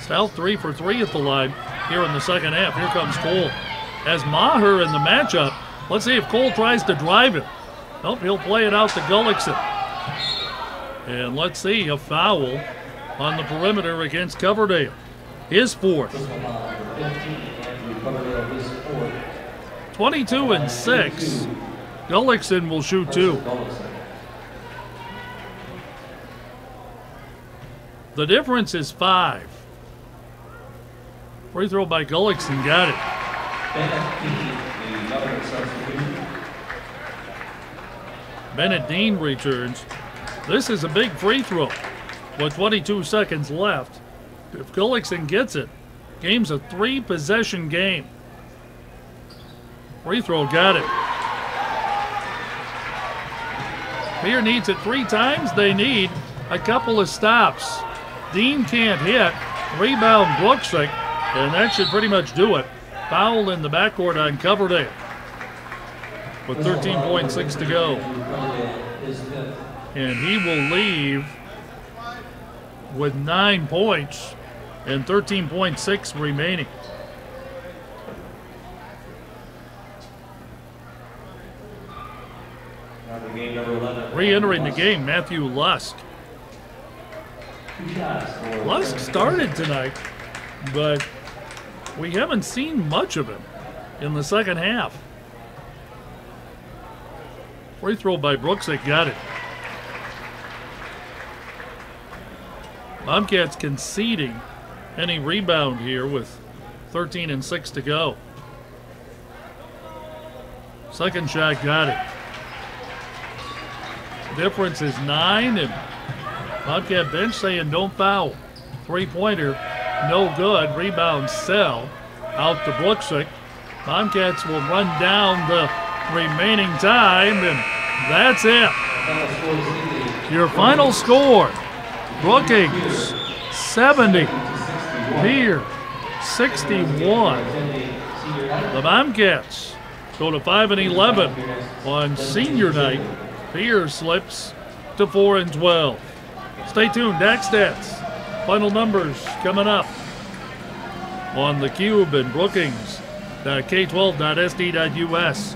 [SPEAKER 1] Stout 3 for 3 at the line here in the second half. Here comes Cole. As Maher in the matchup, let's see if Cole tries to drive him. Nope, he'll play it out to Gullickson. And let's see, a foul on the perimeter against Coverdale. His 4th. 22-6. Gullickson will shoot 2. The difference is 5. Free throw by Gullickson, got it. Bennett Dean returns. This is a big free throw with 22 seconds left. If Gullickson gets it, game's a 3-possession game. Free throw, got it. Pierre needs it 3 times. They need a couple of stops. Dean can't hit. Rebound Brooksick, and that should pretty much do it. Foul in the backcourt on Coverdale with 13.6 to go. And he will leave with 9 points and 13.6 remaining. Re-entering the game, Matthew Lusk. Lusk started tonight, but we haven't seen much of him in the second half. Free throw by Brooksick, got it. Bobcats conceding any rebound here with 13-6 to go. Second shot, got it. Difference is 9, and Bobcat bench saying don't foul. 3-pointer, no good. Rebound Sell out to Brooksick. Bobcats will run down the remaining time, and that's it. Your final score, Brookings 70, Pierre 61. The Bobcats go to 5-11 on senior night. Pierre slips to 4-12. Stay tuned. DAC Stats. Final numbers coming up on the Cube and Brookings.k12.sd.us.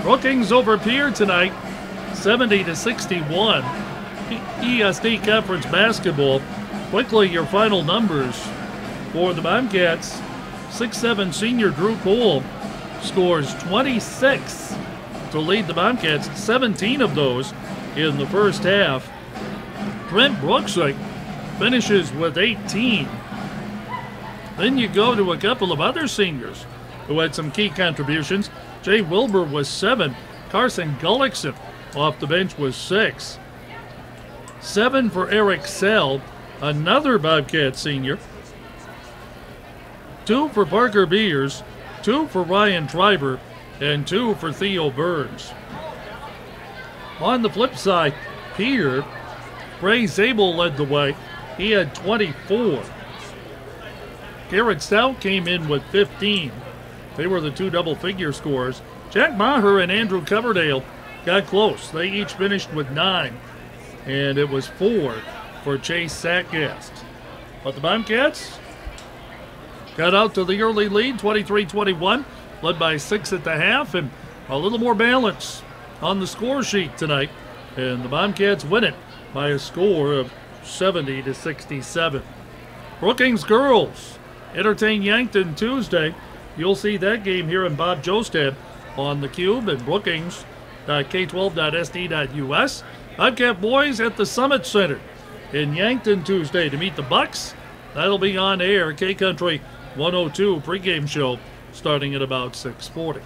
[SPEAKER 1] Brookings over Pierre tonight, 70-61. ESD Conference basketball. Quickly, your final numbers for the Bobcats. 6'7" senior Drew Cole scores 26 to lead the Bobcats, 17 of those in the first half. Brent Brooksick finishes with 18. Then you go to a couple of other seniors who had some key contributions. Jay Wilbur was 7. Carson Gullickson off the bench was 6. 7 for Eric Sell, another Bobcat senior. 2 for Parker Beers, 2 for Ryan Treiber, and 2 for Theo Burns. On the flip side, Pierre, Ray Zabel led the way. He had 24. Garrett Stout came in with 15. They were the 2 double-figure scorers. Jack Maher and Andrew Coverdale got close. They each finished with 9, and it was 4 for Chase Sackgast. But the Bobcats got out to the early lead, 23-21, led by 6 at the half, and a little more balance on the score sheet tonight. And the Bobcats win it by a score of 70-67. Brookings girls entertain Yankton Tuesday. You'll see that game here in Bob Jostad on the Cube and Brookings.k12.sd.us. Bobcat boys at the Summit Center in Yankton Tuesday to meet the Bucks. That'll be on air, K-Country 102 pregame show starting at about 6:40.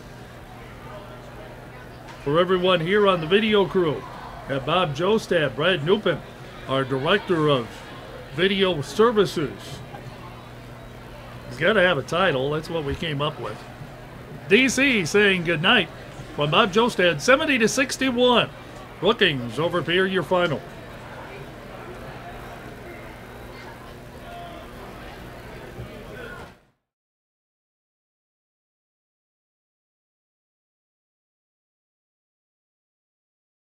[SPEAKER 1] For everyone here on the video crew, at Bob Jostad, Brad Newpin, our Director of Video Services. He's got to have a title. That's what we came up with. DC saying goodnight from Bob Jostad, 70-61. Brookings over Pierre, your final.